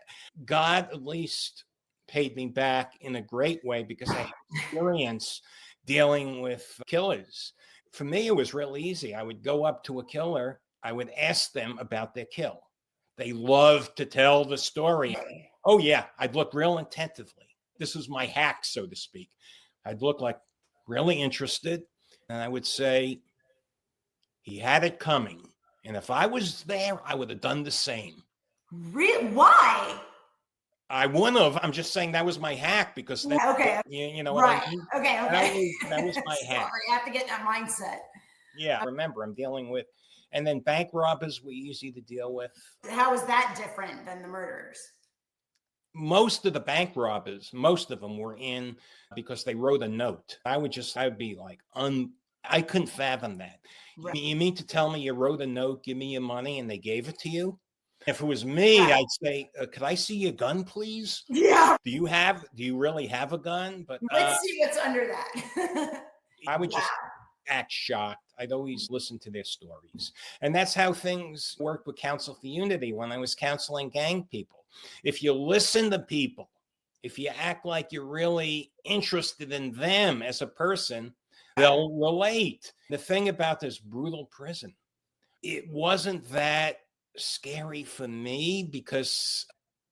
God at least paid me back in a great way because I had experience dealing with killers. For me, it was real easy. I would go up to a killer. I would ask them about their kill. They love to tell the story. Oh, yeah. I'd look real attentively. This was my hack, so to speak. I'd look like really interested. And I would say, he had it coming. And if I was there, I would have done the same. Really? Why? I wouldn't have. I'm just saying that was my hack because then, you know what I mean? Okay. That was my hack. I have to get that mindset. Yeah, remember, I'm dealing with, and then bank robbers were easy to deal with. How is that different than the murderers? Most of the bank robbers, most of them were in because they wrote a note. I would be like, I couldn't fathom that. Right. You mean to tell me you wrote a note, give me your money, and they gave it to you? If it was me, I'd say, could I see your gun, please? Yeah. Do you really have a gun? But let's see what's under that. I would just act shocked. I'd always listen to their stories. And that's how things worked with Counsel for Unity when I was counseling gang people. If you listen to people, if you act like you're really interested in them as a person, they'll relate. The thing about this brutal prison, it wasn't that scary for me because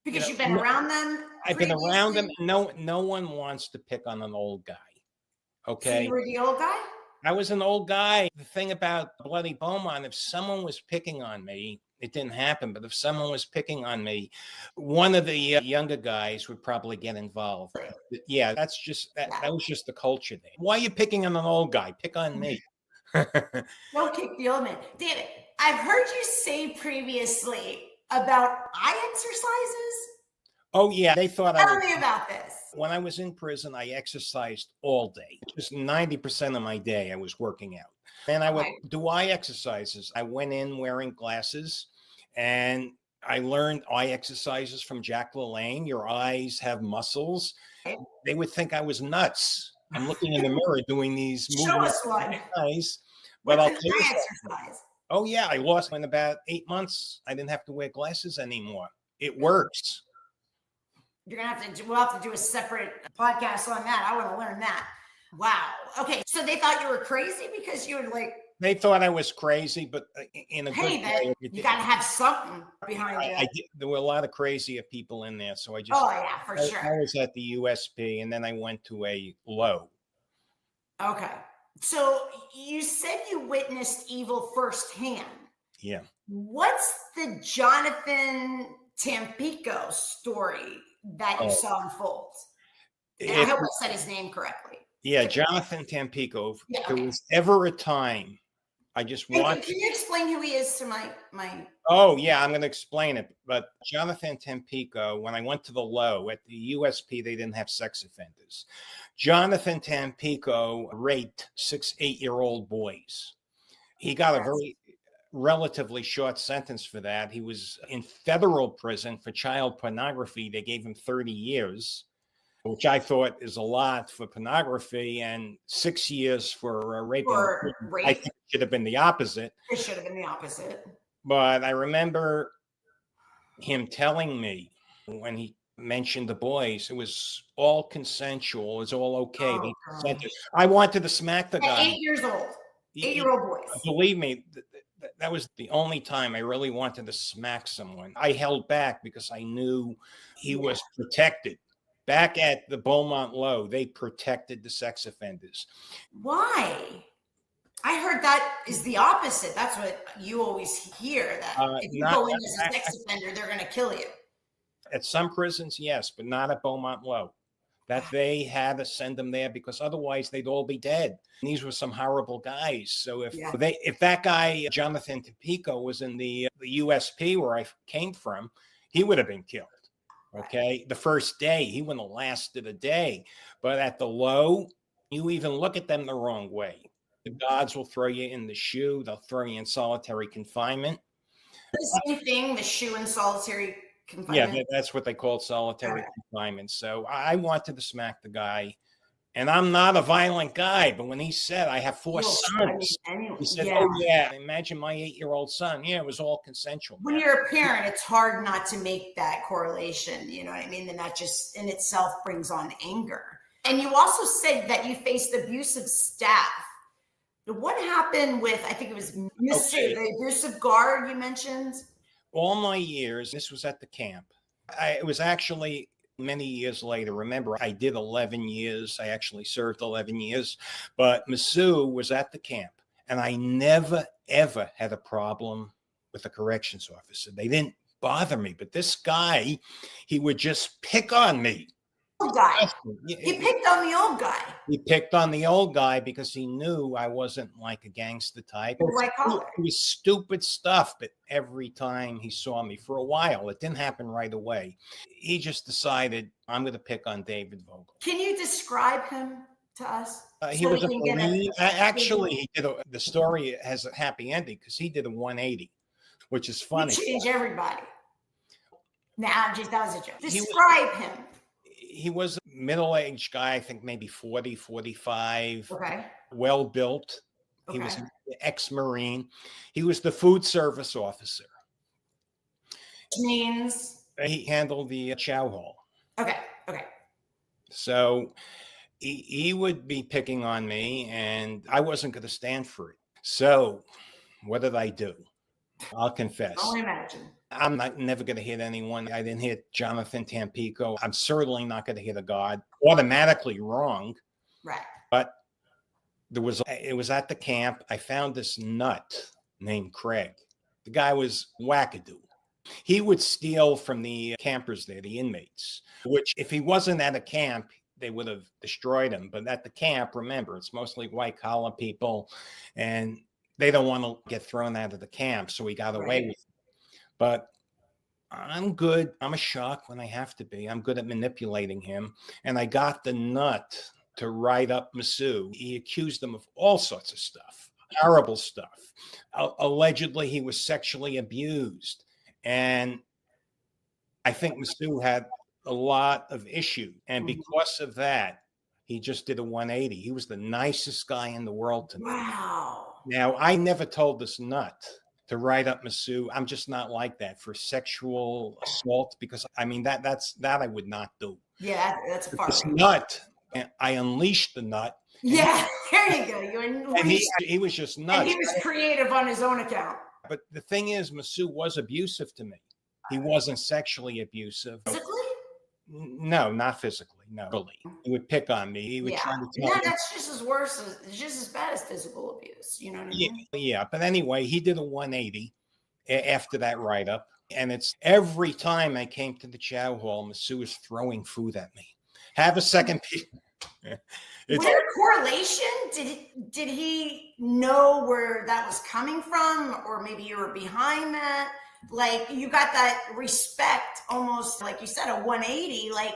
you've been around them. I've been around them. No one wants to pick on an old guy. Okay. So you were the old guy? I was an old guy. The thing about Bloody Beaumont, if someone was picking on me, it didn't happen, but if someone was picking on me, one of the younger guys would probably get involved. Yeah, that was just the culture there. Why are you picking on an old guy? Pick on me. Don't kick the old man. David, I've heard you say previously about eye exercises. Oh, yeah. They thought I Tell was. me about this. When I was in prison, I exercised all day. Just 90% of my day, I was working out. And I would do eye exercises. I went in wearing glasses, and I learned eye exercises from Jack LaLanne. Your eyes have muscles. They would think I was nuts. I'm looking in the mirror doing these Show movements us one. eyes. But I'll What's tell an you eye something. exercise? Oh, yeah. I lost in about 8 months. I didn't have to wear glasses anymore. It works. You're gonna have to. We'll have to do a separate podcast on that. I want to learn that. Wow. Okay. So they thought you were crazy because you were like. They thought I was crazy, but in a good way. You got to have something behind you. There were a lot of crazier people in there, so I just. Oh yeah, for sure. I was at the USP, and then I went to a low. Okay. So you said you witnessed evil firsthand. Yeah. What's the Jonathan Tampico story that you saw unfold? I hope I said his name correctly. Yeah, Jonathan Tampico. Yeah, There was ever a time I just want. Can you explain who he is to my? Oh, yeah, I'm going to explain it. But Jonathan Tampico, when I went to the low at the USP, they didn't have sex offenders. Jonathan Tampico raped 8-year-old boys. He got a very relatively short sentence for that. He was in federal prison for child pornography. They gave him 30 years, which I thought is a lot for pornography, and 6 years for rape. I think it should have been the opposite. It should have been the opposite. But I remember him telling me when he mentioned the boys, it was all consensual. It was all okay. They consented. I wanted to smack the guy. 8 years old. 8-year-old boys. Believe me, that was the only time I really wanted to smack someone. I held back because I knew he was protected. Back at the Beaumont Low, they protected the sex offenders. Why? I heard that is the opposite. That's what you always hear, that if you go in as a sex offender, they're going to kill you. At some prisons, yes, but not at Beaumont Low. That they had to send them there because otherwise they'd all be dead. And these were some horrible guys. So if that guy, Jonathan Tampico, was in the USP where I came from, he would have been killed. Okay. The first day, he wouldn't have lasted a day. But at the low, you even look at them the wrong way. The gods will throw you in the shoe. They'll throw you in solitary confinement. The same thing, the shoe in solitary confinement. Yeah, that's what they call solitary confinement. So I wanted to smack the guy. And I'm not a violent guy, but when he said, I have 4 sons, he said, oh, yeah, imagine my 8-year-old son. Yeah, it was all consensual. When you're a parent, it's hard not to make that correlation. You know what I mean? And that just in itself brings on anger. And you also said that you faced abusive staff. What happened with, I think it was the abusive guard you mentioned? All my years, this was at the camp. It was actually many years later. Remember, I did 11 years. I actually served 11 years. But Masu was at the camp, and I never, ever had a problem with a corrections officer. They didn't bother me. But this guy, he would just pick on me. He picked on the old guy. He picked on the old guy because he knew I wasn't like a gangster type. It was stupid stuff, but every time he saw me for a while, it didn't happen right away. He just decided, I'm going to pick on David Vogel. Can you describe him to us? He was a Marine. Actually, the story has a happy ending because he did a 180, which is funny. He changed everybody. Nah, just that was a joke. Describe him. He was a middle-aged guy, I think maybe 40, 45. Okay. Well-built. He was an ex-Marine. He was the food service officer. Which means? He handled the chow hall. Okay. So he would be picking on me, and I wasn't going to stand for it. So what did I do? I'll confess. I'll imagine. I'm never going to hit anyone. I didn't hit Jonathan Tampico. I'm certainly not going to hit a god. Automatically wrong. Right. But it was at the camp. I found this nut named Craig. The guy was wackadoo. He would steal from the campers there, the inmates, which if he wasn't at a camp, they would have destroyed him. But at the camp, remember, it's mostly white collar people, and they don't want to get thrown out of the camp, so he got away with it. But I'm good. I'm a shock when I have to be. I'm good at manipulating him. And I got the nut to write up Masu. He accused him of all sorts of stuff, horrible stuff. Allegedly, he was sexually abused. And I think Masu had a lot of issues. And because of that, he just did a 180. He was the nicest guy in the world to me. Wow. Now, I never told this nut to write up Masu. I'm just not like that for sexual assault, because I mean that I would not do. Yeah, that's far. This nut, I unleashed the nut. Yeah, there you go. You unleashed. And he was just nuts. And he was creative on his own account. But the thing is, Masu was abusive to me. He wasn't sexually abusive. Physically? No, not physically. No, really. He would pick on me. He would try to tell me. That's just as worse. It's just as bad as physical abuse. You know what I mean? Yeah. But anyway, he did a 180 after that write-up. And it's every time I came to the chow hall, Masu was throwing food at me. Have a second piece. Was there a correlation? Did he know where that was coming from? Or maybe you were behind that? Like, you got that respect, almost like you said, a 180. Like,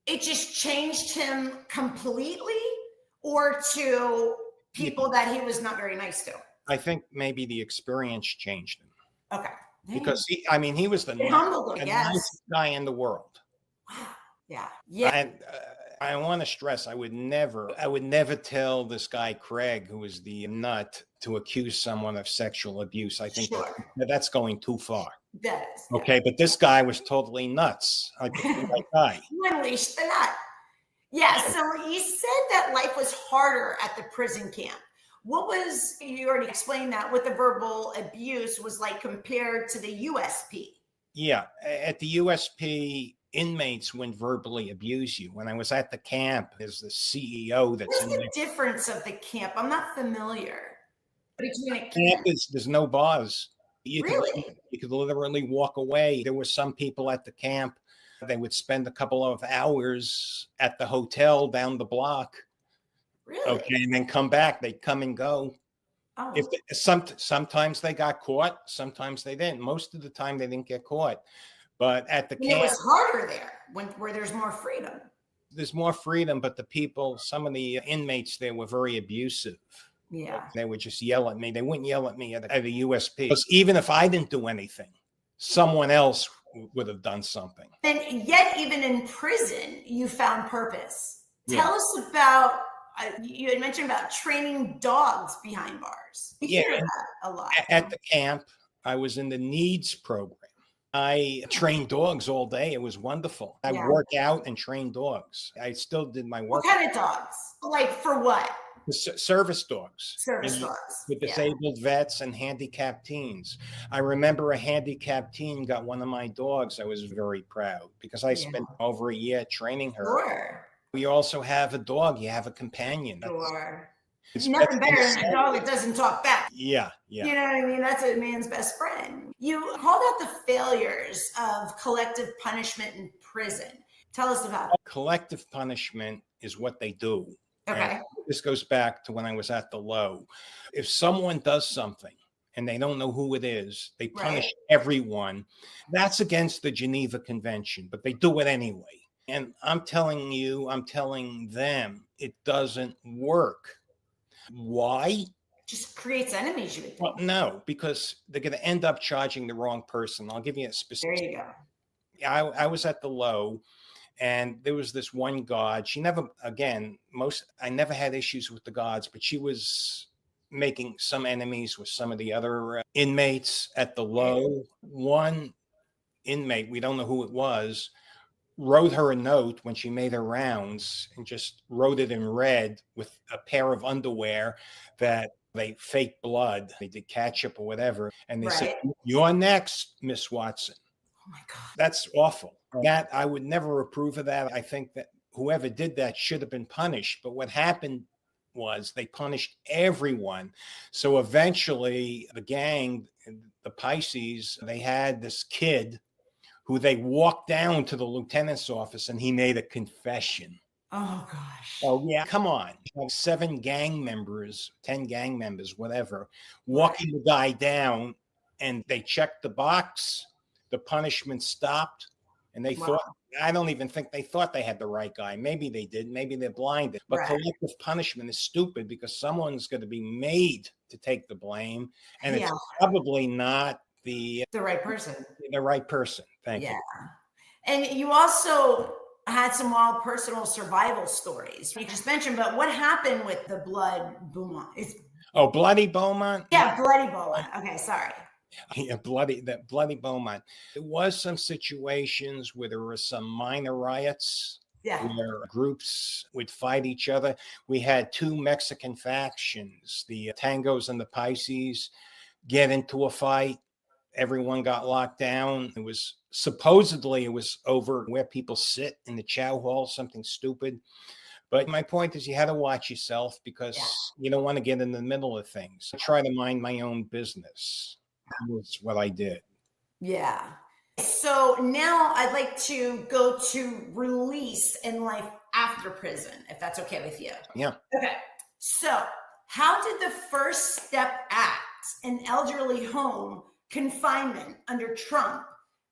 it just changed him completely, or to people that he was not very nice to? I think maybe the experience changed him. Okay. Because he was the nicest guy in the world. Wow. Yeah. And I want to stress, I would never tell this guy Craig, who was the nut, to accuse someone of sexual abuse. I think that's going too far. That is. Okay, but this guy was totally nuts. Like the right guy. You unleashed the nut. Yeah. So he said that life was harder at the prison camp. You already explained that, what the verbal abuse was like compared to the USP. Yeah, at the USP, inmates wouldn't verbally abuse you. When I was at the camp, there's the CEO that's What's the difference of the camp? I'm not familiar. Between a camp, there's no bars. You could literally walk away. There were some people at the camp, they would spend a couple of hours at the hotel down the block. Really? Okay, and then come back. They'd come and go. Oh. Sometimes they got caught, sometimes they didn't. Most of the time they didn't get caught. But at the camp, it was harder there where there's more freedom. There's more freedom, but some of the inmates there were very abusive. Yeah. They would just yell at me. They wouldn't yell at me at a USP. Because even if I didn't do anything, someone else would have done something. And yet, even in prison, you found purpose. Tell us about, you had mentioned about training dogs behind bars. We hear that a lot. At the camp, I was in the needs program. I trained dogs all day. It was wonderful. I work out and train dogs. I still did my work. What kind of dogs? Like, for what? Service dogs. Service dogs. With disabled vets and handicapped teens. I remember a handicapped teen got one of my dogs. I was very proud because I spent over a year training her. Sure. We also have a dog. You have a companion. Sure. It's nothing better than a dog that doesn't talk back. Yeah. You know what I mean? That's a man's best friend. You called out the failures of collective punishment in prison. Tell us about it. Collective punishment is what they do. Okay. And this goes back to when I was at the low. If someone does something and they don't know who it is, they punish everyone. That's against the Geneva Convention, but they do it anyway. And I'm telling them, it doesn't work. Why? Just creates enemies, you would think. Well, no, because they're going to end up charging the wrong person. I'll give you a specific. There you go. I was at the low, and there was this one guard. She never, I never had issues with the guards, but she was making some enemies with some of the other inmates at the low. One inmate, we don't know who it was, wrote her a note when she made her rounds and just wrote it in red with a pair of underwear that they faked blood. They did ketchup or whatever. And they said, "You're next, Miss Watson." Oh my God. That's awful. That I would never approve of that. I think that whoever did that should have been punished. But what happened was they punished everyone. So eventually the gang, the Pisces, they had this kid who they walked down to the lieutenant's office and he made a confession. Oh gosh. Oh, yeah. Come on. Like 7 gang members, 10 gang members, whatever, Right. walking the guy down, and they checked the box. The punishment stopped. And they Wow. thought, I don't even think they thought they had the right guy. Maybe they did. Maybe they're blinded. But Right. collective punishment is stupid because someone's going to be made to take the blame. And Yeah. it's probably not the right person. right person. Thank Yeah. you. And you also had some wild personal survival stories. You just mentioned, but what happened with the blood Beaumont? Oh, Bloody Beaumont? Yeah, Bloody Beaumont. Okay, sorry. Yeah, bloody Beaumont. There was some situations where there were some minor riots. Yeah. Where groups would fight each other. We had 2 Mexican factions, the Tangos and the Pisces, get into a fight. Everyone got locked down. It was over where people sit in the chow hall, something stupid. But my point is, you had to watch yourself because you don't want to get in the middle of things. I try to mind my own business. That's what I did. Yeah. So now I'd like to go to release and life after prison, if that's okay with you. Yeah. Okay. So how did the First Step Act, an elderly home confinement under Trump,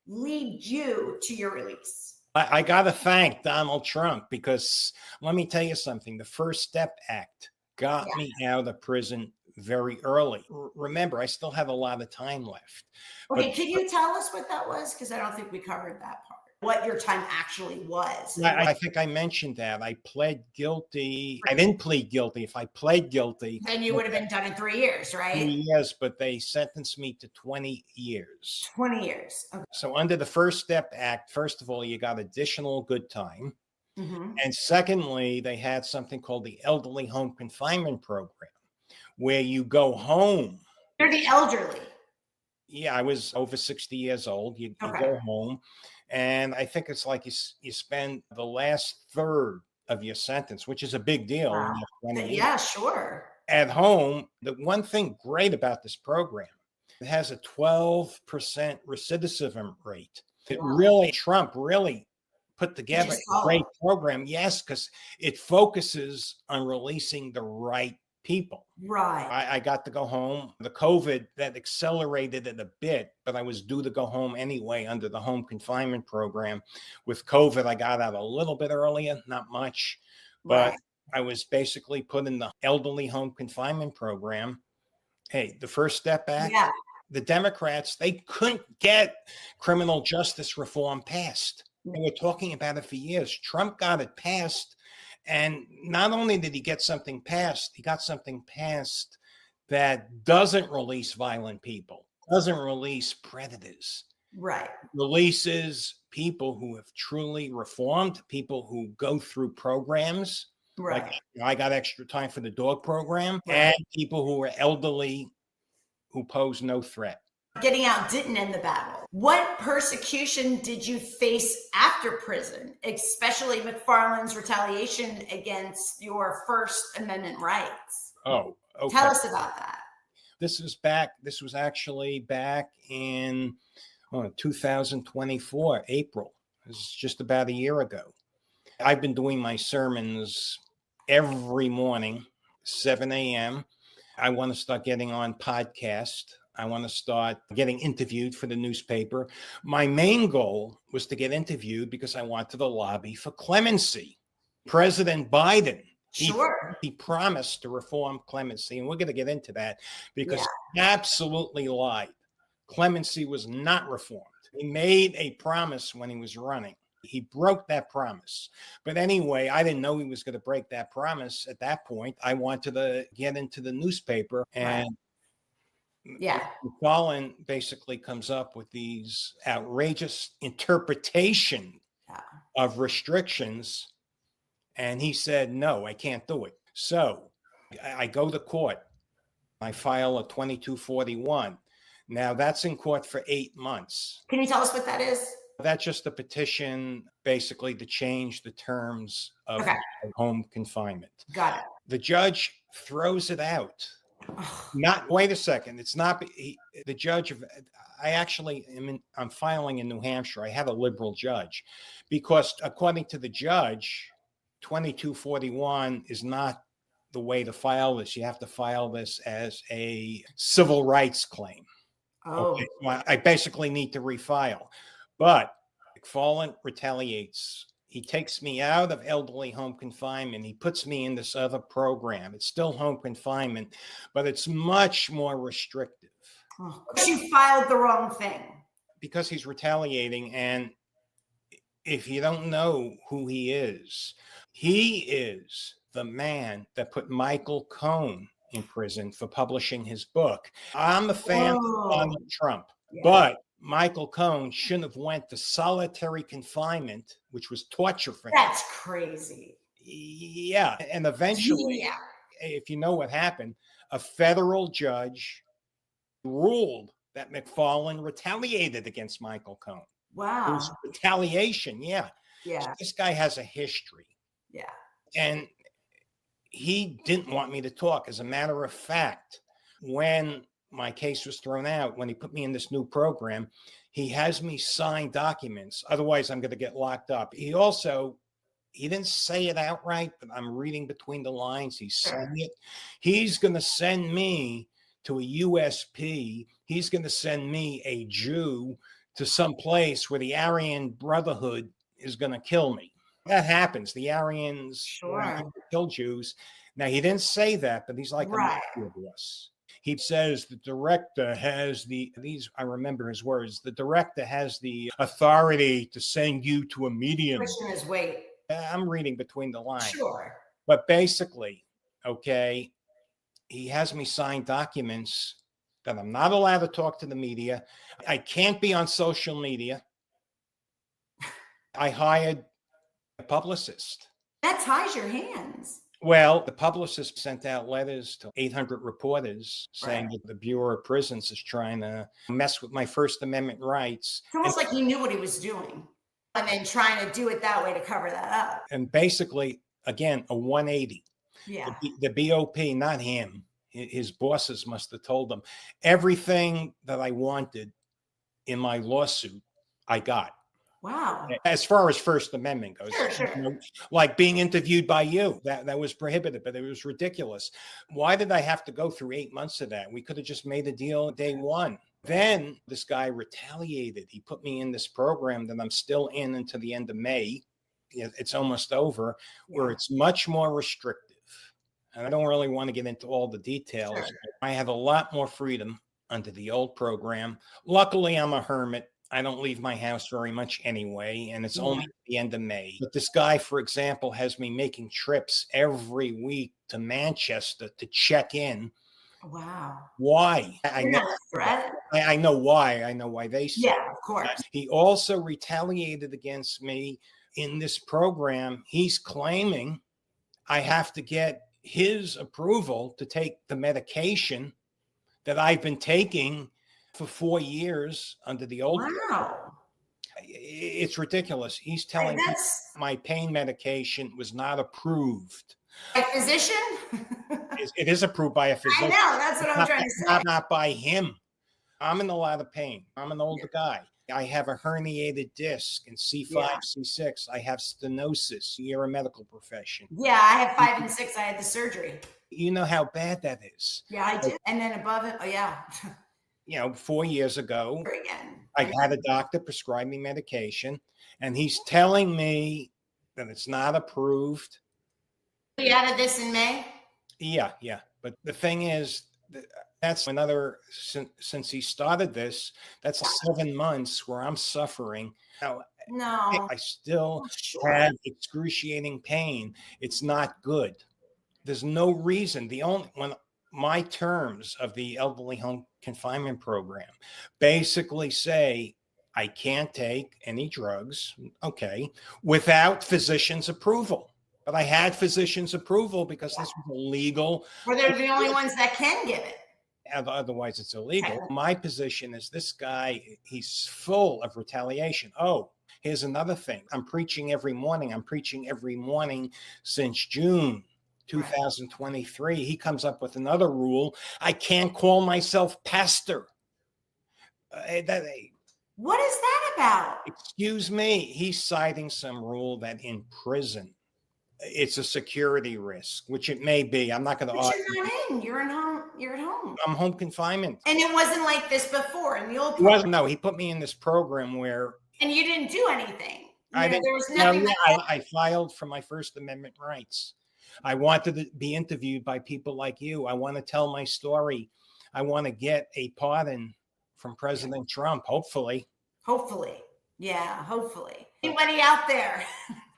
lead you to your release? I got to thank Donald Trump because let me tell you something. The First Step Act got me out of prison very early. Remember, I still have a lot of time left. Okay, can you tell us what that was? Because I don't think we covered that part. What your time actually was. I think I mentioned that. I pled guilty. I didn't plead guilty. If I pled guilty, then you would have been done in 3 years, right? 3 years, but they sentenced me to 20 years. 20 years. Okay. So under the First Step Act, first of all, you got additional good time. Mm-hmm. And secondly, they had something called the Elderly Home Confinement Program, where you go home. You're the elderly. Yeah, I was over 60 years old. You go home. And I think it's like you spend the last third of your sentence, which is a big deal. Wow. Yeah, sure. At home, the one thing great about this program, it has a 12% recidivism rate. Trump really put together a great program. Yes, because it focuses on releasing the right people. Right. I got to go home. The COVID, that accelerated it a bit, but I was due to go home anyway under the home confinement program. With COVID, I got out a little bit earlier, not much, but I was basically put in the elderly home confinement program. Hey, the First Step Act, the Democrats, they couldn't get criminal justice reform passed. They were talking about it for years. Trump got it passed. And not only did he get something passed, he got something passed that doesn't release violent people, doesn't release predators. Right. Releases people who have truly reformed, people who go through programs. Right. Like I got extra time for the dog program, and people who are elderly who pose no threat. Getting out didn't end the battle. What persecution did you face after prison, especially McFarland's retaliation against your First Amendment rights? Oh, okay. Tell us about that. This was actually back in 2024, April. This is just about a year ago. I've been doing my sermons every morning, 7 a.m. I want to start getting on podcast. I want to start getting interviewed for the newspaper. My main goal was to get interviewed because I wanted to lobby for clemency. President Biden, he promised to reform clemency, and we're going to get into that because he absolutely lied. Clemency was not reformed. He made a promise when he was running. He broke that promise. But anyway, I didn't know he was going to break that promise at that point. I wanted to get into the newspaper, and McFarland basically comes up with these outrageous interpretation of restrictions. And he said, no, I can't do it. So I go to court. I file a 2241. Now that's in court for 8 months. Can you tell us what that is? That's just a petition basically to change the terms of home confinement. Got it. The judge throws it out. Wait a second. It's not the judge of. I'm filing in New Hampshire. I had a liberal judge because according to the judge, 2241 is not the way to file this. You have to file this as a civil rights claim. Oh, Okay, well, I basically need to refile. But McFarland retaliates. He takes me out of elderly home confinement. He puts me in this other program. It's still home confinement, but it's much more restrictive. oh. You filed the wrong thing. Because he's retaliating. And if you don't know who he is the man that put Michael Cohen in prison for publishing his book. I'm a fan of Donald Trump, but Michael Cohen shouldn't have went to solitary confinement, which was torture for him. That's crazy. Yeah. And eventually, if you know what happened, a federal judge ruled that McFarland retaliated against Michael Cohen. Wow. It was retaliation. Yeah. Yeah. So this guy has a history. Yeah. And he didn't want me to talk. As a matter of fact, when my case was thrown out, when he put me in this new program, he has me sign documents. Otherwise, I'm going to get locked up. He didn't say it outright, but I'm reading between the lines. He's saying it. He's going to send me to a USP. He's going to send me, a Jew, to some place where the Aryan Brotherhood is going to kill me. That happens. The Aryans kill Jews. Now, he didn't say that, but he's like a mafia boss. He says the director has I remember his words, the director has the authority to send you to a medium. Pushing his weight. I'm reading between the lines. Sure. But basically, okay, he has me sign documents that I'm not allowed to talk to the media. I can't be on social media. I hired a publicist. That ties your hands. Well, the publicist sent out letters to 800 reporters saying that the Bureau of Prisons is trying to mess with my First Amendment rights. It's almost like he knew what he was doing and then trying to do it that way to cover that up. And basically, again, a 180. Yeah. The BOP, not him. His bosses must have told him everything that I wanted in my lawsuit, I got. Wow. As far as First Amendment goes, sure. You know, like being interviewed by you, that was prohibited, but it was ridiculous. Why did I have to go through 8 months of that? We could have just made a deal day one. Then this guy retaliated. He put me in this program that I'm still in until the end of May. It's almost over, where it's much more restrictive. And I don't really want to get into all the details. Sure. I have a lot more freedom under the old program. Luckily, I'm a hermit. I don't leave my house very much anyway, and it's only the end of May. But this guy, for example, has me making trips every week to Manchester to check in. Wow. Why? I know why. I know why they say. Yeah, of course. He also retaliated against me in this program. He's claiming I have to get his approval to take the medication that I've been taking for 4 years under the old. Wow. It's ridiculous. He's telling me my pain medication was not approved. A physician? It is approved by a physician. I know. That's what I'm trying to say. Not by him. I'm in a lot of pain. I'm an older guy. I have a herniated disc in C5, C6. I have stenosis. You're a medical profession. Yeah, I have 5 and 6. I had the surgery. You know how bad that is. Yeah, I did. And then above it, 4 years ago, again, I had a doctor prescribe me medication, and he's telling me that it's not approved. You added this in May? Yeah. But the thing is, that's another, since he started this, that's 7 months where I'm suffering. Now, no, I still have excruciating pain. It's not good. There's no reason. When my terms of the elderly home confinement program basically say I can't take any drugs, without physician's approval. But I had physician's approval because this was illegal. Well, they're the only ones that can give it. Otherwise, it's illegal. My position is this guy, he's full of retaliation. Oh, here's another thing. I'm preaching every morning since June 2023. He comes up with another rule. I can't call myself pastor. What is that about? Excuse me. He's citing some rule that in prison, it's a security risk, which it may be. I'm not going to But argue. you're not in. You're at home. You're at home. I'm home confinement. And it wasn't like this before in the old Well, program. no, he put me in this program where And you didn't do anything. I didn't. There was No, nothing. yeah, I filed for my First Amendment rights. I wanted to be interviewed by people like you. I want to tell my story. I want to get a pardon from President Trump, hopefully. Hopefully. Yeah, hopefully. Anybody out there,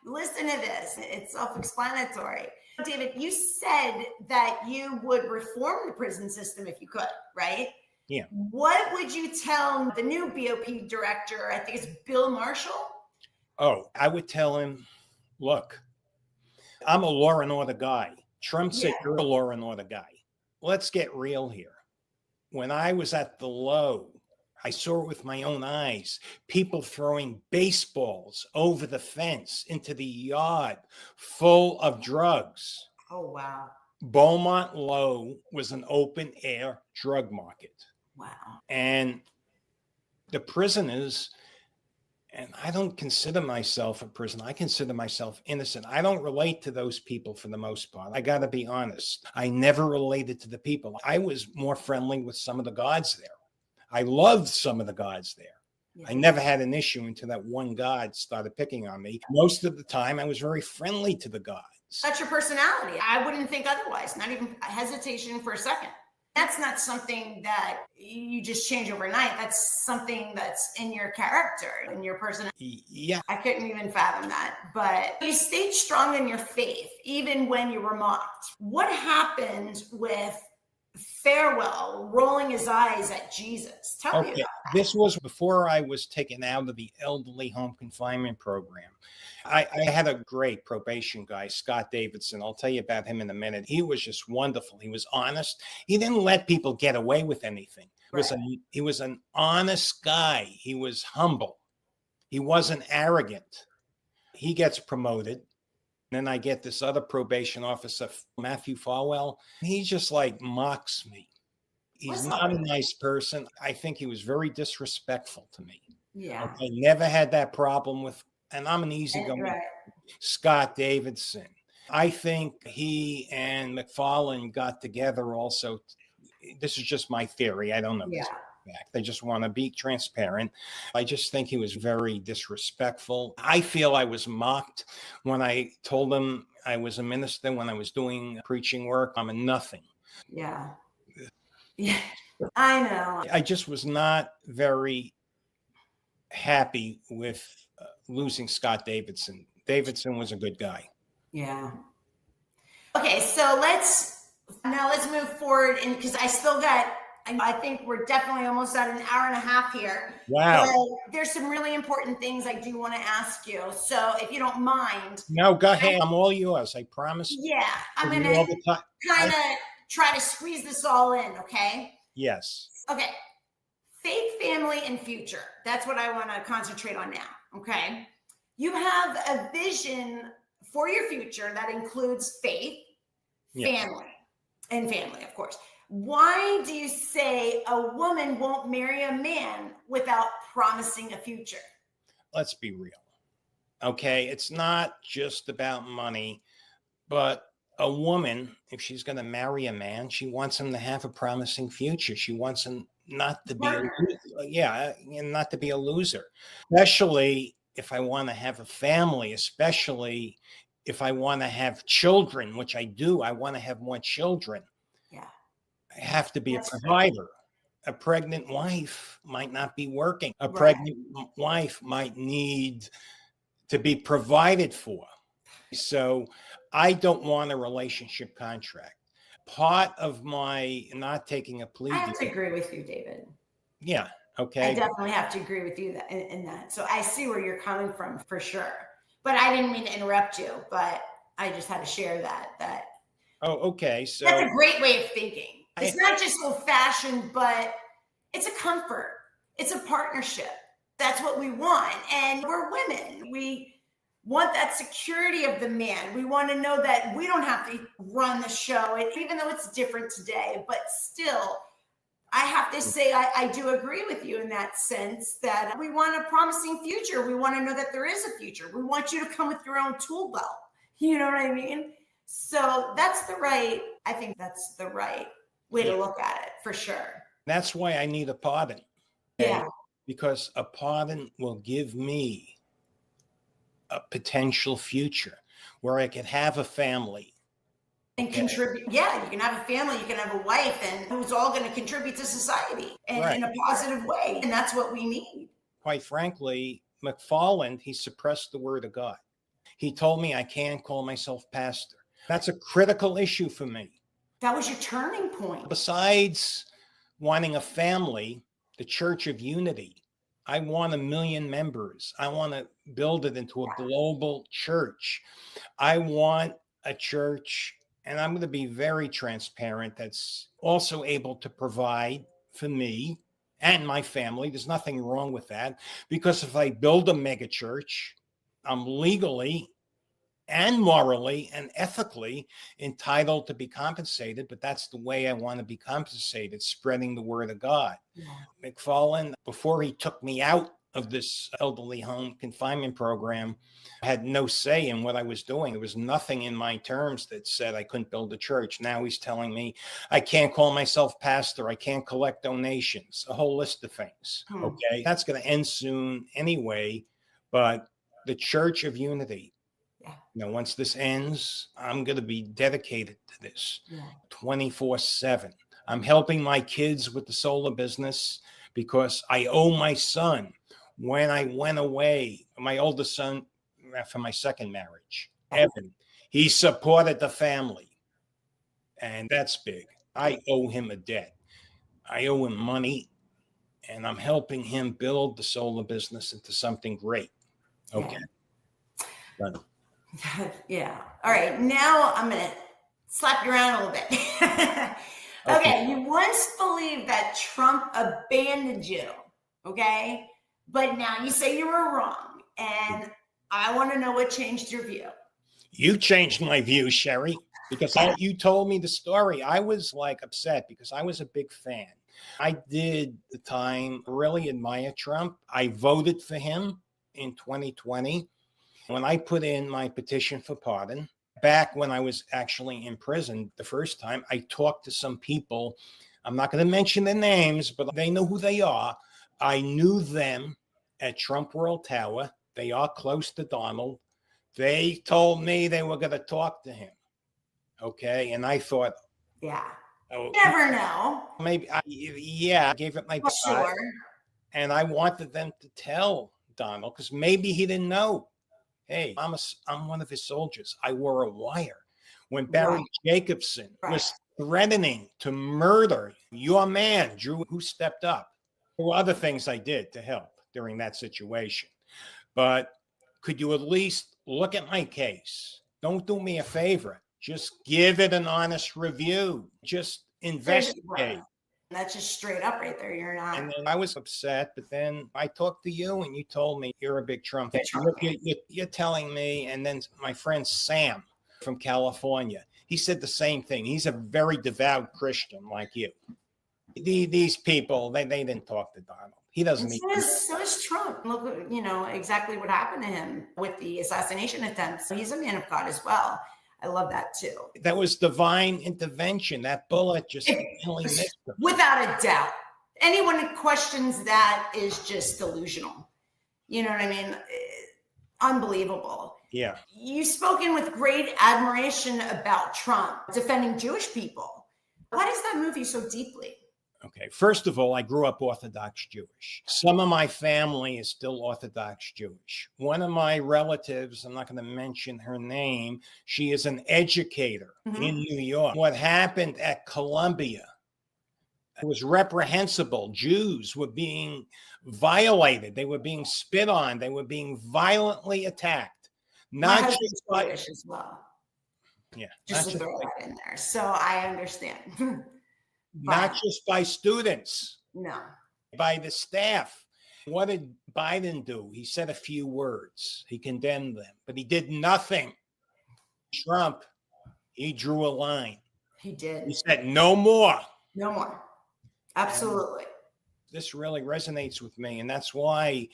listen to this. It's self-explanatory. David, you said that you would reform the prison system if you could, right? Yeah. What would you tell the new BOP director? I think it's Bill Marshall. Oh, I would tell him, look, I'm a law and order guy. Trump said you're a law and order guy. Let's get real here. When I was at the low, I saw it with my own eyes. People throwing baseballs over the fence into the yard full of drugs. Oh, wow. Beaumont Low was an open air drug market. Wow. And the prisoners, and I don't consider myself a prisoner. I consider myself innocent. I don't relate to those people for the most part. I got to be honest. I never related to the people. I was more friendly with some of the guards there. I loved some of the guards there. Yeah. I never had an issue until that one guard started picking on me. Most of the time, I was very friendly to the guards. That's your personality. I wouldn't think otherwise. Not even hesitation for a second. That's not something that you just change overnight. That's something that's in your character, in your personality. Yeah. I couldn't even fathom that. But you stayed strong in your faith, even when you were mocked. What happened with Farewell rolling his eyes at Jesus? Tell me about that. This was before I was taken out of the elderly home confinement program. I had a great probation guy, Scott Davidson. I'll tell you about him in a minute. He was just wonderful. He was honest. He didn't let people get away with anything. He was an honest guy. He was humble. He wasn't arrogant. He gets promoted. Then I get this other probation officer, Matthew Farwell. He just like mocks me. He's not a nice person. I think he was very disrespectful to me. Yeah. I never had that problem with, and I'm an easygoing Scott Davidson. I think he and McFarlane got together also. This is just my theory. I don't know. Yeah. They just want to be transparent. I just think he was very disrespectful. I feel I was mocked when I told him I was a minister, when I was doing preaching work. I'm a nothing. Yeah. Yeah, I know. I just was not very happy with losing Scott Davidson. Davidson was a good guy. Yeah. Okay, so let's move forward, and because I think we're definitely almost at an hour and a half here. Wow. But there's some really important things I do want to ask you. So if you don't mind. No, go ahead. I'm all yours. I promise. Yeah. I'm going to kind of try to squeeze this all in. Okay. Yes. Okay. Faith, family, and future. That's what I want to concentrate on now. Okay. You have a vision for your future that includes faith, family, and family, of course. Why do you say a woman won't marry a man without promising a future? Let's be real. Okay. It's not just about money, but a woman, if she's going to marry a man, she wants him to have a promising future. She wants him not to be, not to be a loser, especially if I want to have a family, especially if I want to have children, which I do. I want to have more children. Yeah. I have to be a provider. A pregnant wife might not be working. A pregnant wife might need to be provided for. So I don't want a relationship contract. Part of my not taking a plea. I have to agree with you, David. Yeah. Okay. I definitely have to agree with you in that. So I see where you're coming from for sure. But I didn't mean to interrupt you, but I just had to share that. Oh, okay. So that's a great way of thinking. It's not just old fashioned, but it's a comfort. It's a partnership. That's what we want. And we're women. We want that security of the man. We want to know that we don't have to run the show, and even though it's different today, but still, I have to say I do agree with you in that sense that we want a promising future. We want to know that there is a future. We want you to come with your own tool belt. You know what I mean? So I think that's the right way to look at it for sure. That's why I need a pardon. Yeah. Because a pardon will give me a potential future where I could have a family. And contribute. Yeah, you can have a family, you can have a wife, and who's all going to contribute to society in a positive way. And that's what we need. Quite frankly, McFarland, he suppressed the word of God. He told me I can't call myself pastor. That's a critical issue for me. That was your turning point. Besides wanting a family, the Church of Unity, I want 1 million members. I want to build it into a global church. I want a church, and I'm going to be very transparent, that's also able to provide for me and my family. There's nothing wrong with that, because if I build a mega church, I'm legally and morally and ethically entitled to be compensated, but that's the way I want to be compensated, spreading the word of God. Yeah. McFarland, before he took me out of this elderly home confinement program, had no say in what I was doing. There was nothing in my terms that said I couldn't build a church. Now he's telling me I can't call myself pastor. I can't collect donations, a whole list of things. Okay. That's going to end soon anyway, but the Church of Unity, once this ends, I'm going to be dedicated to this 24/7. I'm helping my kids with the solar business because I owe my son. When I went away, my oldest son, for my second marriage, Evan, he supported the family. And that's big. I owe him a debt. I owe him money, and I'm helping him build the solar business into something great. Okay. Done. Yeah. All right. Now I'm going to slap you around a little bit. Okay. You once believed that Trump abandoned you. Okay. But now you say you were wrong. And I want to know what changed your view. You changed my view, Sherry, because you told me the story. I was like upset because I was a big fan. I did at the time really admire Trump. I voted for him in 2020. When I put in my petition for pardon, back when I was actually in prison the first time, I talked to some people. I'm not going to mention their names, but they know who they are. I knew them at Trump World Tower. They are close to Donald. They told me they were going to talk to him. Okay. And I thought, you never know. Maybe, I gave it my best. Sure. And I wanted them to tell Donald, because maybe he didn't know. Hey, I'm one of his soldiers. I wore a wire. When Barry Jacobson was threatening to murder your man, Drew, who stepped up. There were other things I did to help during that situation. But could you at least look at my case? Don't do me a favor. Just give it an honest review. Just investigate. That's just straight up right there. You're not. And then I was upset, but then I talked to you and you told me you're a big Trump fan. You're telling me, and then my friend Sam from California, he said the same thing. He's a very devout Christian like you. These people, they didn't talk to Donald. He doesn't need to. So is Trump. Look, exactly what happened to him with the assassination attempts. He's a man of God as well. I love that too. That was divine intervention. That bullet just only missed him. Without a doubt. Anyone who questions that is just delusional. You know what I mean? Unbelievable. Yeah. You've spoken with great admiration about Trump defending Jewish people. Why does that move you so deeply? Okay. First of all, I grew up Orthodox Jewish. Some of my family is still Orthodox Jewish. One of my relatives, I'm not going to mention her name, she is an educator in New York. What happened at Columbia was reprehensible. Jews were being violated. They were being spit on. They were being violently attacked. Not just by Jewish as well. Yeah. Just to throw that in there. So I understand. Not just by students. No. By the staff. What did Biden do? He said a few words. He condemned them, but he did nothing. Trump, he drew a line. He did. He said, no more. No more. Absolutely. And this really resonates with me. And that's why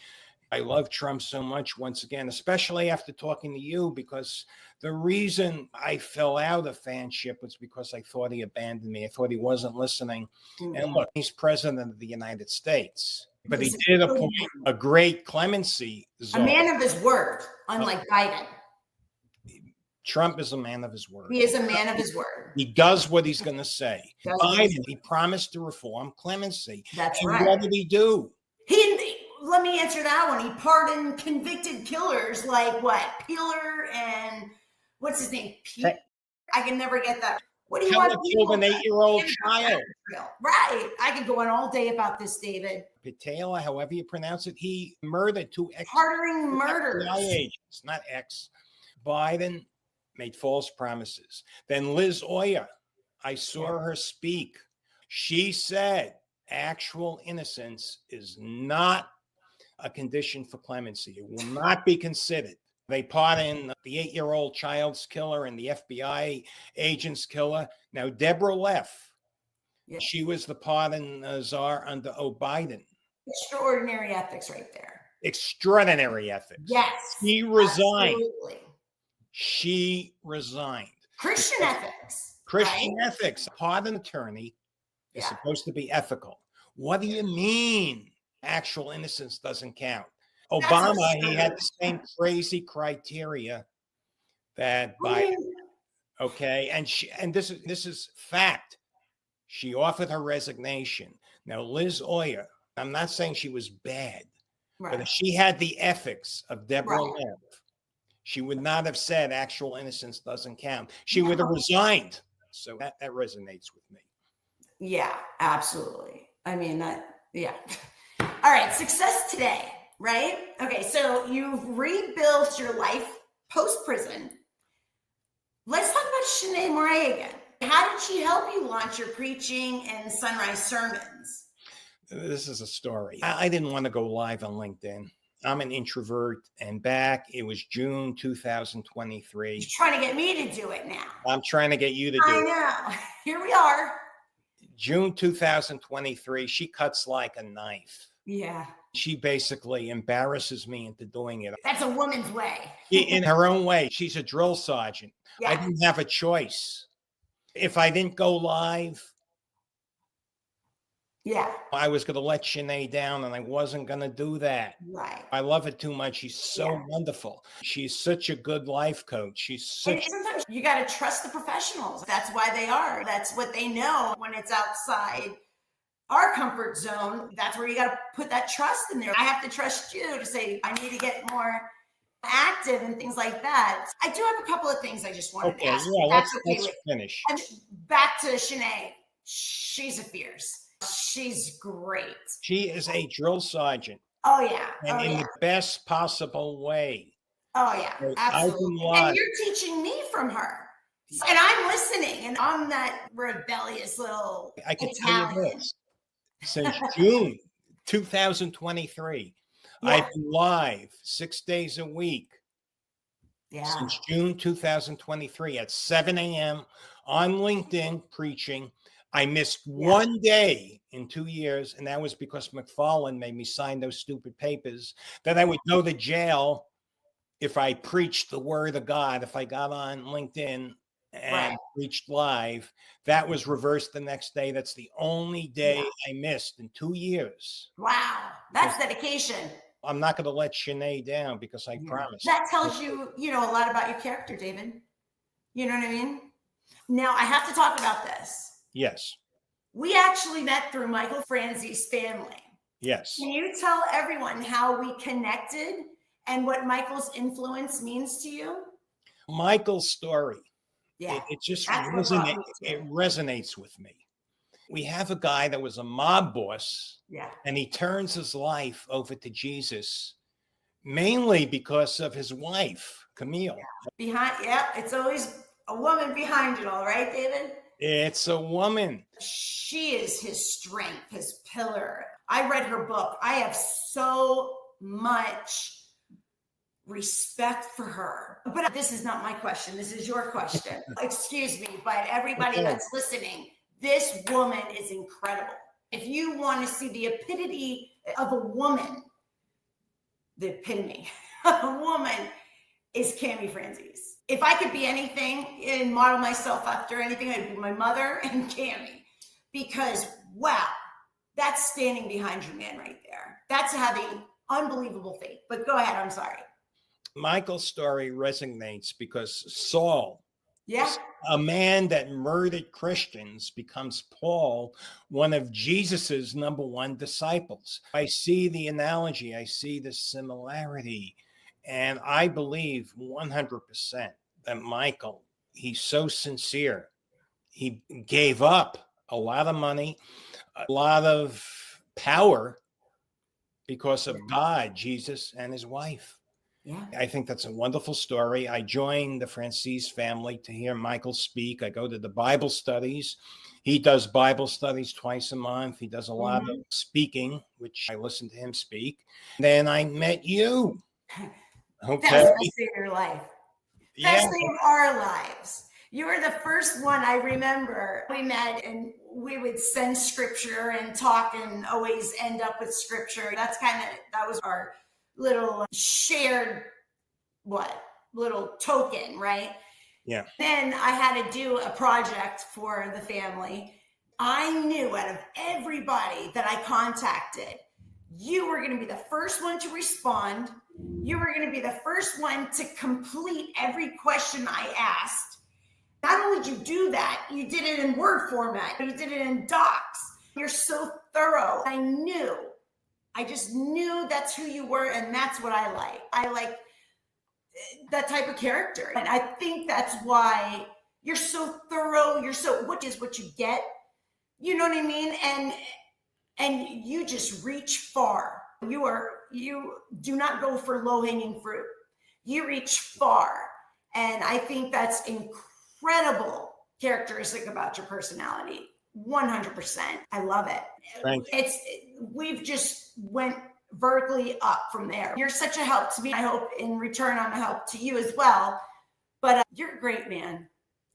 I love Trump so much once again, especially after talking to you, because the reason I fell out of fanship was because I thought he abandoned me. I thought he wasn't listening. And look, he's president of the United States, but he did appoint a great clemency czar. A man of his word, unlike Biden. Trump is a man of his word. He is a man of his word. He does what he's going to say. Biden, he promised to reform clemency. That's and right. What did he do? Let me answer that one. He pardoned convicted killers like what? Peeler and what's his name? Pete? I can never get that. What do you want? Killed an 8-year-old child. Right. I could go on all day about this, David. Betrayal, however you pronounce it, he murdered 2 harboring murders. Agents, not ex. Biden made false promises. Then Liz Oya, I saw her speak. She said actual innocence is not a condition for clemency. It will not be considered. They pardon the 8-year-old child's killer and the FBI agent's killer. Now, Deborah Leff, she was the pardon czar under Biden. Extraordinary ethics right there. Extraordinary ethics. Yes. She resigned. Absolutely. She resigned. Christian ethics. Christian ethics. Pardon attorney is supposed to be ethical. What do you mean actual innocence doesn't count? Obama, he had the same crazy criteria that Biden. Okay, and this is fact. She offered her resignation. Now, Liz Oya, I'm not saying she was bad, but if she had the ethics of Deborah Leff, she would not have said actual innocence doesn't count. She would have resigned. So that resonates with me. Yeah, absolutely. I mean, yeah. All right, success today, right? Okay, so you've rebuilt your life post-prison. Let's talk about Shanae Moray again. How did she help you launch your preaching and sunrise sermons? This is a story. I didn't want to go live on LinkedIn. I'm an introvert, and back, it was June 2023. You're trying to get me to do it now. I'm trying to get you to do it. I know. Here we are. June 2023, she cuts like a knife. Yeah. She basically embarrasses me into doing it. That's a woman's way. In her own way. She's a drill sergeant. Yeah. I didn't have a choice. If I didn't go live, I was going to let Shanae down, and I wasn't going to do that. Right. I love her too much. She's so wonderful. She's such a good life coach. She's such. And sometimes you got to trust the professionals. That's why they are. That's what they know when it's outside our comfort zone. That's where you got to put that trust in there. I have to trust you to say, I need to get more active and things like that. I do have a couple of things I just wanted to ask. Yeah, let's finish. And back to Shanae. She's a fierce. She's great. She is a drill sergeant. Oh, yeah. And in the best possible way. Oh, yeah. Absolutely. And you're teaching me from her. And I'm listening. And I'm that rebellious little I can tell you this. Since June 2023, I've been live 6 days a week. Yeah. Since June 2023 at 7 a.m. on LinkedIn preaching. I missed 1 day in 2 years, and that was because McFarland made me sign those stupid papers that I would go to jail if I preached the word of God. If I got on LinkedIn and preached live, that was reversed the next day. That's the only day I missed in 2 years. Wow, that's dedication. I'm not going to let Shanae down because I promised. That tells you, a lot about your character, David. You know what I mean? Now, I have to talk about this. Yes. We actually met through Michael Franzese's family. Yes. Can you tell everyone how we connected and what Michael's influence means to you? Michael's story. Yeah. It just resonates with me. We have a guy that was a mob boss. Yeah. And he turns his life over to Jesus, mainly because of his wife, Camille. It's always a woman behind it all, right, David? It's a woman. She is his strength, his pillar. I read her book. I have so much respect for her. But this is not my question. This is your question. Excuse me, but everybody that's listening, this woman is incredible. If you want to see the epitome of a woman, the epitome of a woman is Cammie Franzese. If I could be anything and model myself after anything, I'd be my mother and Cammie. Because, wow, that's standing behind your man right there. That's having unbelievable faith. But go ahead, I'm sorry. Michael's story resonates because Saul, Yeah, a man that murdered Christians, becomes Paul, one of Jesus's number one disciples. I see the analogy, I see the similarity, and I believe 100% that Michael, he's so sincere. He gave up a lot of money, a lot of power because of God, Jesus, and his wife. yeah. I think that's a wonderful story. I joined the Franzese family to hear Michael speak. I go to the Bible studies. He does Bible studies twice a month. He does a lot of speaking, which I listen to him speak. Then I met you. Okay. That was the best day of your life. Best Yeah. day of our lives. You were the first one I remember. We met and we would send scripture and talk and always end up with scripture. That was our little shared, little token, right? Yeah. Then I had to do a project for the family. I knew out of everybody that I contacted, you were going to be the first one to respond. You were going to be the first one to complete every question I asked. Not only did you do that, you did it in Word format. You did it in docs. You're so thorough. I just knew that's who you were, and that's what I like. I like that type of character. And I think that's why you're so thorough. You're so, what is what you get? You know what I mean? And you just reach far. You do not go for low-hanging fruit. You reach far. And I think that's incredible characteristic about your personality. 100%. I love it. Thank you. We've just went vertically up from there. You're such a help to me. I hope in return I'm a help to you as well. But you're a great man.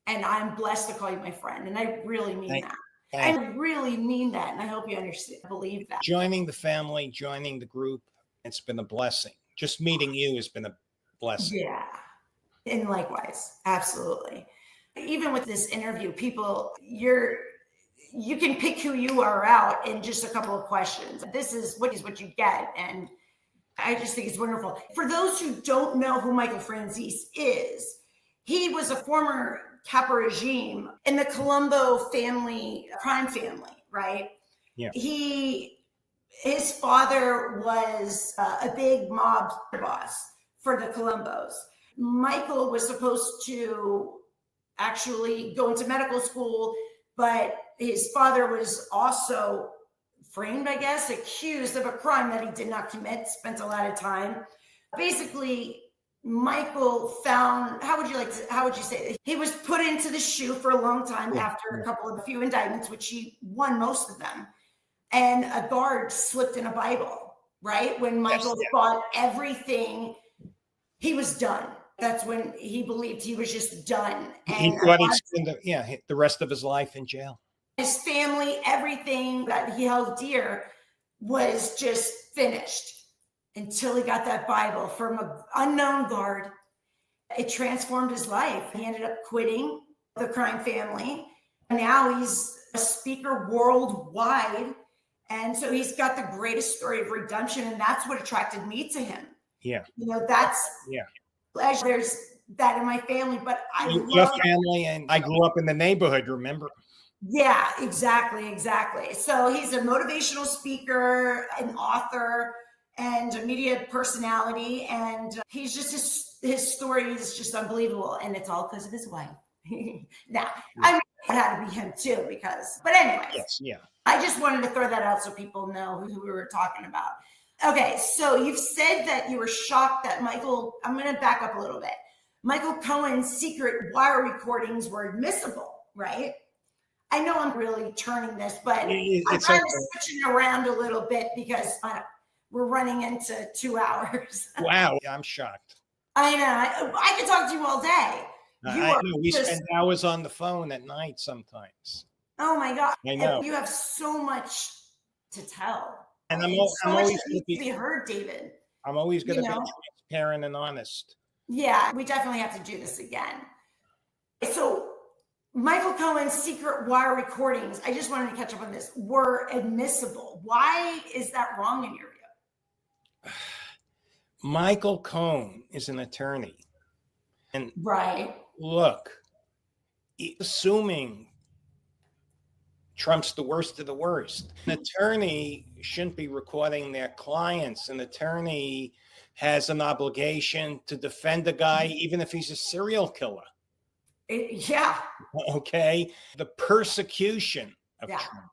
And I'm blessed to call you my friend. And I really mean that. I really mean that. And I hope you understand, believe that. Joining the family, joining the group, it's been a blessing. Just meeting you has been a blessing. Yeah. And likewise, absolutely. Even with this interview, people, you can pick who you are out in just a couple of questions. This is what you get. And I just think it's wonderful. For those who don't know who Michael Franzese is, he was a former Capo regime in the Colombo crime family, right? Yeah. His father was a big mob boss for the Colombos. Michael was supposed to actually go into medical school, but his father was also framed, I guess, accused of a crime that he did not commit, spent a lot of time. Basically, Michael found, how would you say it? He was put into the shoe for a long time after a few indictments, which he won most of them. And a guard slipped in a Bible, right? When Michael thought everything, he was done. That's when he believed he was just done. And he thought he'd spend the rest of his life in jail. His family, everything that he held dear was just finished until he got that Bible from an unknown guard. It transformed his life. He ended up quitting the crime family. Now he's a speaker worldwide. And so he's got the greatest story of redemption. And that's what attracted me to him. Yeah. There's that in my family, but your family, and I grew up in the neighborhood, remember? Yeah, exactly. So he's a motivational speaker, an author, and a media personality. And he's just, his story is just unbelievable. And it's all because of his wife. Now, I mean, it had to be him too, but anyway. Yes, yeah. I just wanted to throw that out so people know who we were talking about. Okay, so you've said that you were shocked that I'm going to back up a little bit. Michael Cohen's secret wire recordings were admissible, right? I know I'm really turning this, but I'm kind of switching around a little bit because we're running into 2 hours. Wow, I'm shocked. I know. I could talk to you all day. I know. We spend hours on the phone at night sometimes. Oh my God. I know. You have so much to tell. And I'm so always much to be heard, David. I'm always going You to be know? transparent and honest. Yeah, we definitely have to do this again. So Michael Cohen's secret wire recordings, I just wanted to catch up on this, were admissible. Why is that wrong in your view? Michael Cohen is an attorney. And Right. look, assuming Trump's the worst of the worst, an attorney shouldn't be recording their clients. An attorney has an obligation to defend a guy, even if he's a serial killer. Yeah. Okay. The persecution of Yeah. Trump.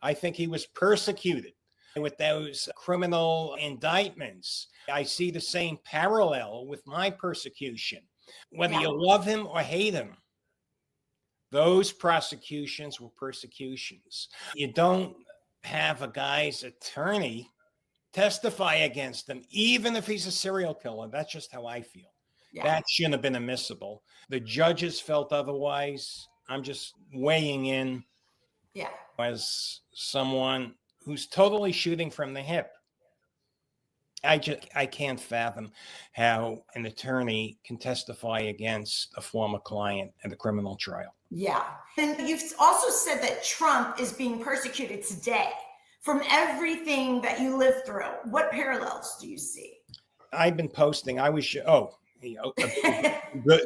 I think he was persecuted with those criminal indictments. I see the same parallel with my persecution. Whether you love him or hate him, those prosecutions were persecutions. You don't have a guy's attorney testify against him, even if he's a serial killer. That's just how I feel. Yeah. That shouldn't have been admissible. The judges felt otherwise. I'm just weighing in as someone who's totally shooting from the hip. I can't fathom how an attorney can testify against a former client in a criminal trial. Yeah. And you've also said that Trump is being persecuted today. From everything that you lived through, what parallels do you see? I've been posting.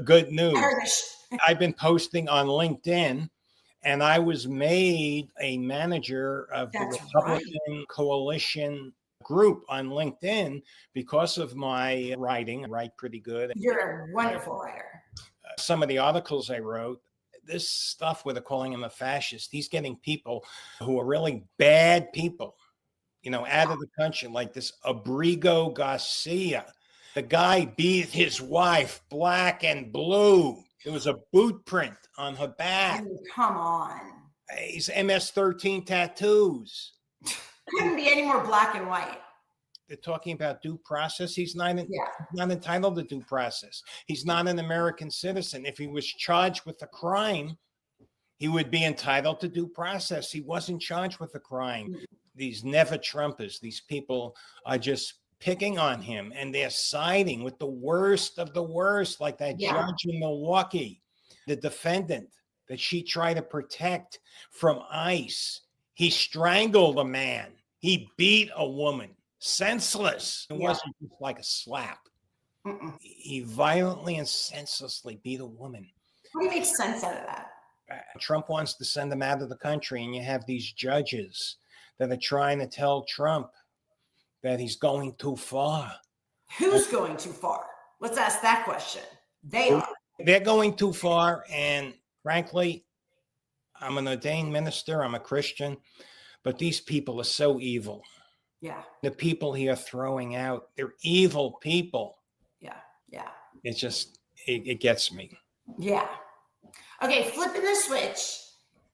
Good news. I've been posting on LinkedIn, and I was made a manager of the Republican coalition group on LinkedIn because of my writing. I write pretty good. You're a wonderful writer. Some of the articles I wrote, this stuff where they're calling him a fascist, he's getting people who are really bad people, out of the country, like this Abrigo Garcia. The guy beat his wife black and blue. There was a boot print on her back. Oh, come on. He's MS-13 tattoos. Couldn't be any more black and white. They're talking about due process. He's not entitled to due process. He's not an American citizen. If he was charged with a crime, he would be entitled to due process. He wasn't charged with a crime. These never Trumpers, these people are just picking on him, and they're siding with the worst of the worst, like that judge in Milwaukee, the defendant that she tried to protect from ICE. He strangled a man. He beat a woman. Senseless. It wasn't just like a slap. He violently and senselessly beat a woman. How do you make sense out of that? Trump wants to send him out of the country, and you have these judges that are trying to tell Trump that he's going too far. Who's going too far? Let's ask that question. They are. They're going too far, and frankly, I'm an ordained minister. I'm a Christian, but these people are so evil. Yeah. The people he are throwing out, they're evil people. Yeah. Yeah. It's just, it gets me. Yeah. Okay, flipping the switch.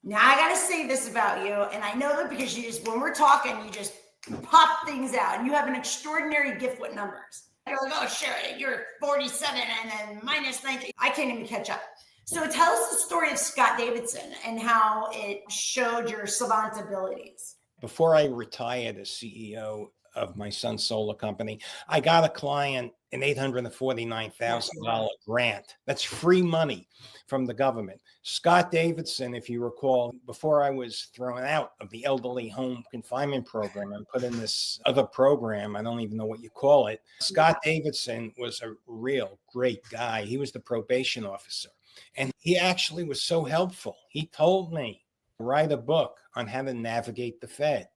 Now I got to say this about you, and I know that because when we're talking, you just pop things out, and you have an extraordinary gift with numbers. You're like, oh, Sheri, you're 47 and then minus 19. I can't even catch up. So tell us the story of Scott Davidson and how it showed your savant abilities. Before I retired as CEO of my son's solar company, I got a client an $849,000 grant. That's free money from the government. Scott Davidson, if you recall, before I was thrown out of the elderly home confinement program and put in this other program, I don't even know what you call it. Scott Davidson was a real great guy. He was the probation officer, and he actually was so helpful. He told me to write a book on how to navigate the Fed.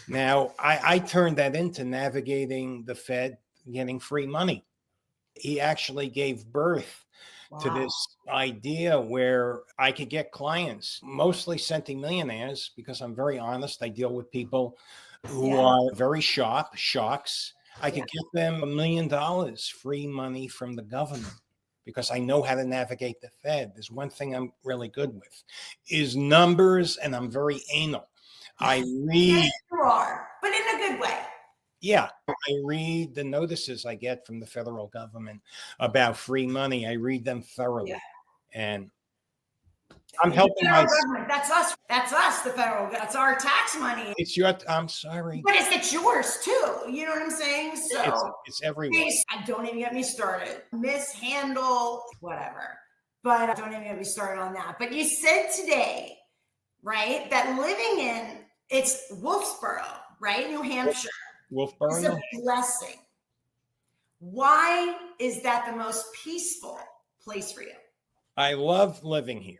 Now, I turned that into navigating the Fed, getting free money. He actually gave birth to this idea where I could get clients, mostly centimillionaires, because I'm very honest. I deal with people who are very sharks. I could get them $1 million free money from the government because I know how to navigate the Fed. There's one thing I'm really good with is numbers, and I'm very anal. I read. Yes, you are, but in a good way. Yeah, I read the notices I get from the federal government about free money. I read them thoroughly. And I'm helping federal myself. government. That's us. That's us, the federal. That's our tax money. It's your, I'm sorry. But it's yours too. You know what I'm saying? So it's everywhere. Don't even get me started. Mishandle, whatever. But don't even get me started on that. But you said today, right, that living in, it's Wolfsboro, right? New Hampshire. Wolfboro. Is a blessing. Why is that the most peaceful place for you? I love living here.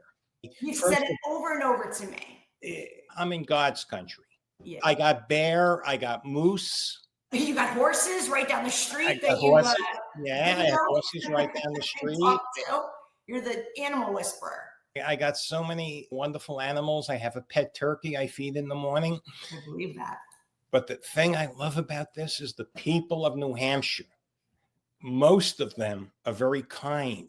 You've said it over and over to me. I'm in God's country. Yeah. I got bear. I got moose. You got horses right down the street. I have horses right down the street. You're the animal whisperer. I got so many wonderful animals. I have a pet turkey I feed in the morning. I believe that. But the thing I love about this is the people of New Hampshire. Most of them are very kind.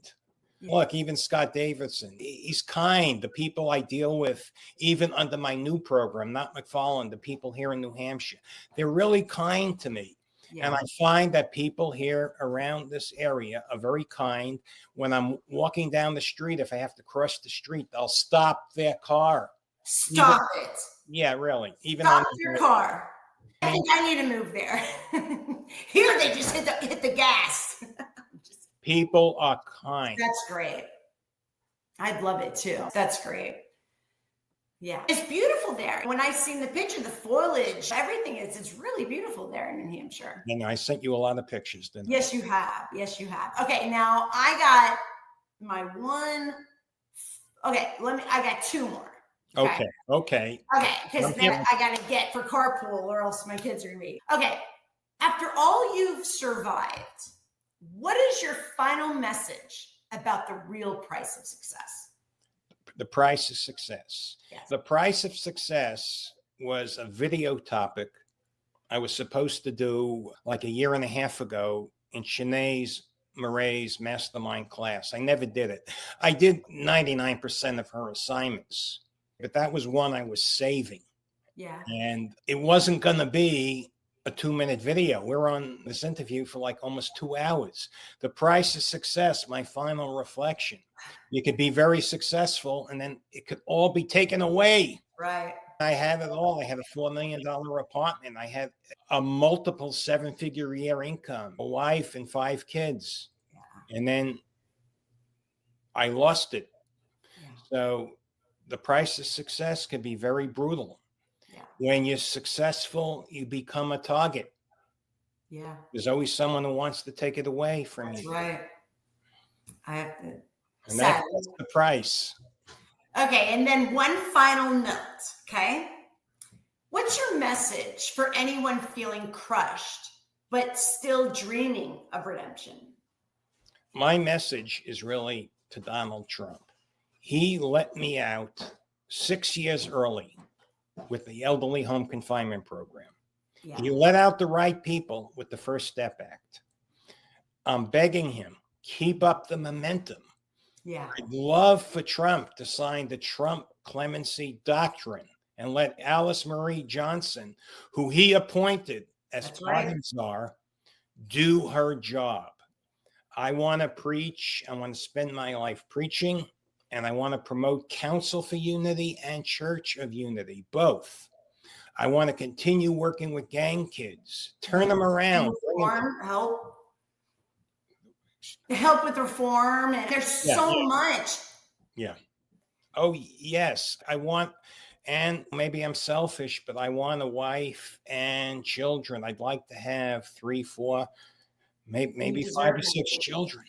Yeah. Look, even Scott Davidson, he's kind. The people I deal with, even under my new program, not McFarland, the people here in New Hampshire, they're really kind to me. Yeah. And I find that people here around this area are very kind. When I'm walking down the street, if I have to cross the street, they'll stop their car. Stop it. Yeah, really. Even stop your car. I think I need to move there. Here they just hit the gas. People are kind. That's great. I'd love it too. That's great. Yeah. It's beautiful there. When I seen the picture, the foliage, everything it's really beautiful there in New Hampshire. And I sent you a lot of pictures, didn't I? Yes, you have. Yes, you have. Okay, now I got my one. Okay, I got two more. Okay. Because then I got to get for carpool or else my kids are going to be. Okay. After all you've survived, what is your final message about the real price of success? The price of success. Yes. The price of success was a video topic I was supposed to do like a year and a half ago in Shanae Murray's mastermind class. I never did it. I did 99% of her assignments, but that was one I was saving. Yeah. And it wasn't going to be a 2-minute video. We're on this interview for like almost 2 hours. The price of success, my final reflection. You could be very successful and then it could all be taken away. Right. I had it all. I had a $4 million apartment. I had a multiple 7-figure year income, a wife and 5 kids. Yeah. And then I lost it. Yeah. So the price of success can be very brutal. Yeah. When you're successful, you become a target. Yeah. There's always someone who wants to take it away from you. Right. I have to. And that's the price. Okay. And then one final note. Okay. What's your message for anyone feeling crushed, but still dreaming of redemption? My message is really to Donald Trump. He let me out 6 years early with the elderly home confinement program. Yeah. He let out the right people with the First Step Act. I'm begging him, keep up the momentum. Yeah. I'd love for Trump to sign the Trump clemency doctrine and let Alice Marie Johnson, who he appointed as pardon czar, do her job. I want to preach. I want to spend my life preaching. And I want to promote Council for Unity and Church of Unity, both. I want to continue working with gang kids, turn them around. Help with reform. And there's so much. Yeah. Oh, yes. I want, and maybe I'm selfish, but I want a wife and children. I'd like to have 3, 4, maybe 5 or 6 children.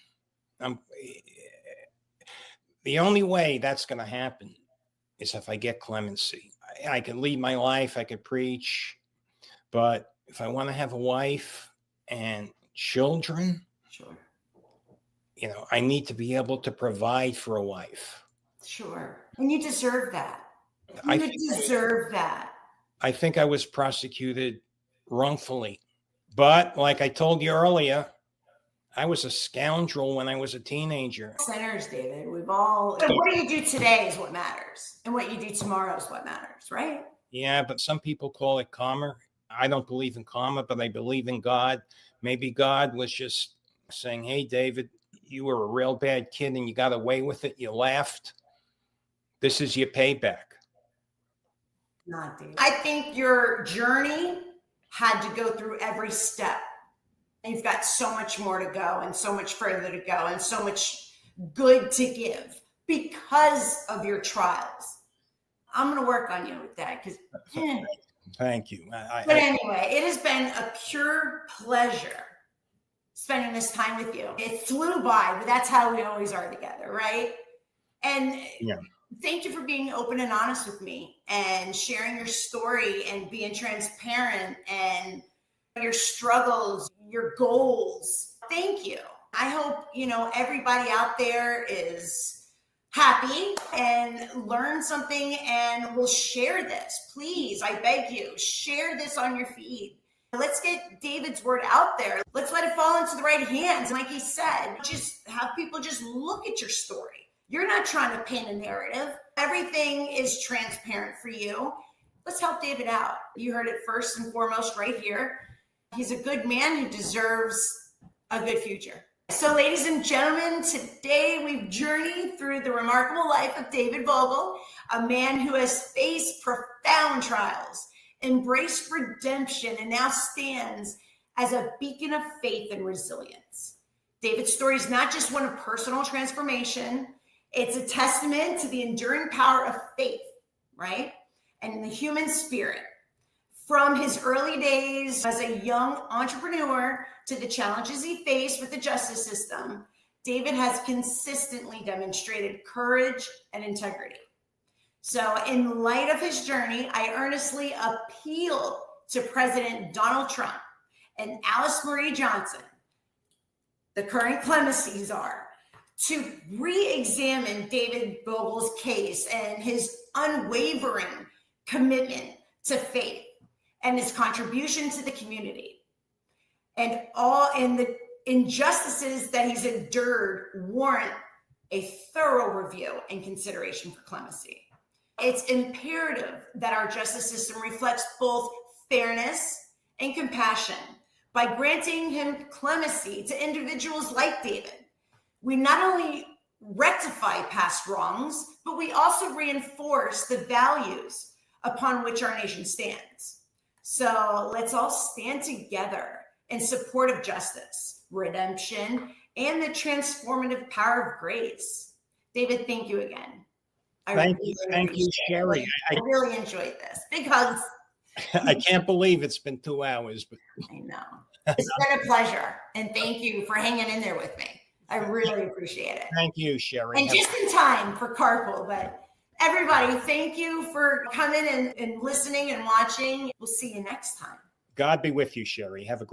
The only way that's going to happen is if I get clemency. I can lead my life, I could preach, but if I want to have a wife and children, sure, I need to be able to provide for a wife. Sure. And you deserve that. You deserve that. I think I was prosecuted wrongfully, but like I told you earlier, I was a scoundrel when I was a teenager. Sinners, David. We've all. So what you do today is what matters, and what you do tomorrow is what matters, right? Yeah, but some people call it karma. I don't believe in karma, but I believe in God. Maybe God was just saying, "Hey, David, you were a real bad kid, and you got away with it. You laughed. This is your payback. Not David. I think your journey had to go through every step. You've got so much more to go and so much further to go and so much good to give because of your trials. I'm going to work on you with that because. Thank you. But anyway, it has been a pure pleasure spending this time with you. It flew by, but that's how we always are together, right? And thank you for being open and honest with me and sharing your story and being transparent and your struggles, your goals. Thank you. I hope, everybody out there is happy and learn something and will share this. Please, I beg you, share this on your feed. Let's get David's word out there. Let's let it fall into the right hands. Like he said, just have people just look at your story. You're not trying to paint a narrative. Everything is transparent for you. Let's help David out. You heard it first and foremost right here. He's a good man who deserves a good future. So, ladies and gentlemen, today we've journeyed through the remarkable life of David Vogel, a man who has faced profound trials, embraced redemption, and now stands as a beacon of faith and resilience. David's story is not just one of personal transformation, it's a testament to the enduring power of faith, right? And the human spirit. From his early days as a young entrepreneur to the challenges he faced with the justice system, David has consistently demonstrated courage and integrity. So in light of his journey, I earnestly appeal to President Donald Trump and Alice Marie Johnson, the current clemency czar, to re-examine David Vogel's case and his unwavering commitment to faith and his contribution to the community, and the injustices that he's endured warrant a thorough review and consideration for clemency. It's imperative that our justice system reflects both fairness and compassion. By granting him clemency to individuals like David, we not only rectify past wrongs, but we also reinforce the values upon which our nation stands. So let's all stand together in support of justice, redemption, and the transformative power of grace. David, thank you again. Thank you, Sherry. I really enjoyed this. Big hugs. I can't believe it's been 2 hours. But I know. It's been a pleasure. And thank you for hanging in there with me. I really appreciate it. Thank you, Sherry. And just in time for carpool, but everybody, thank you for coming and listening and watching. We'll see you next time. God be with you, Sherry. Have a great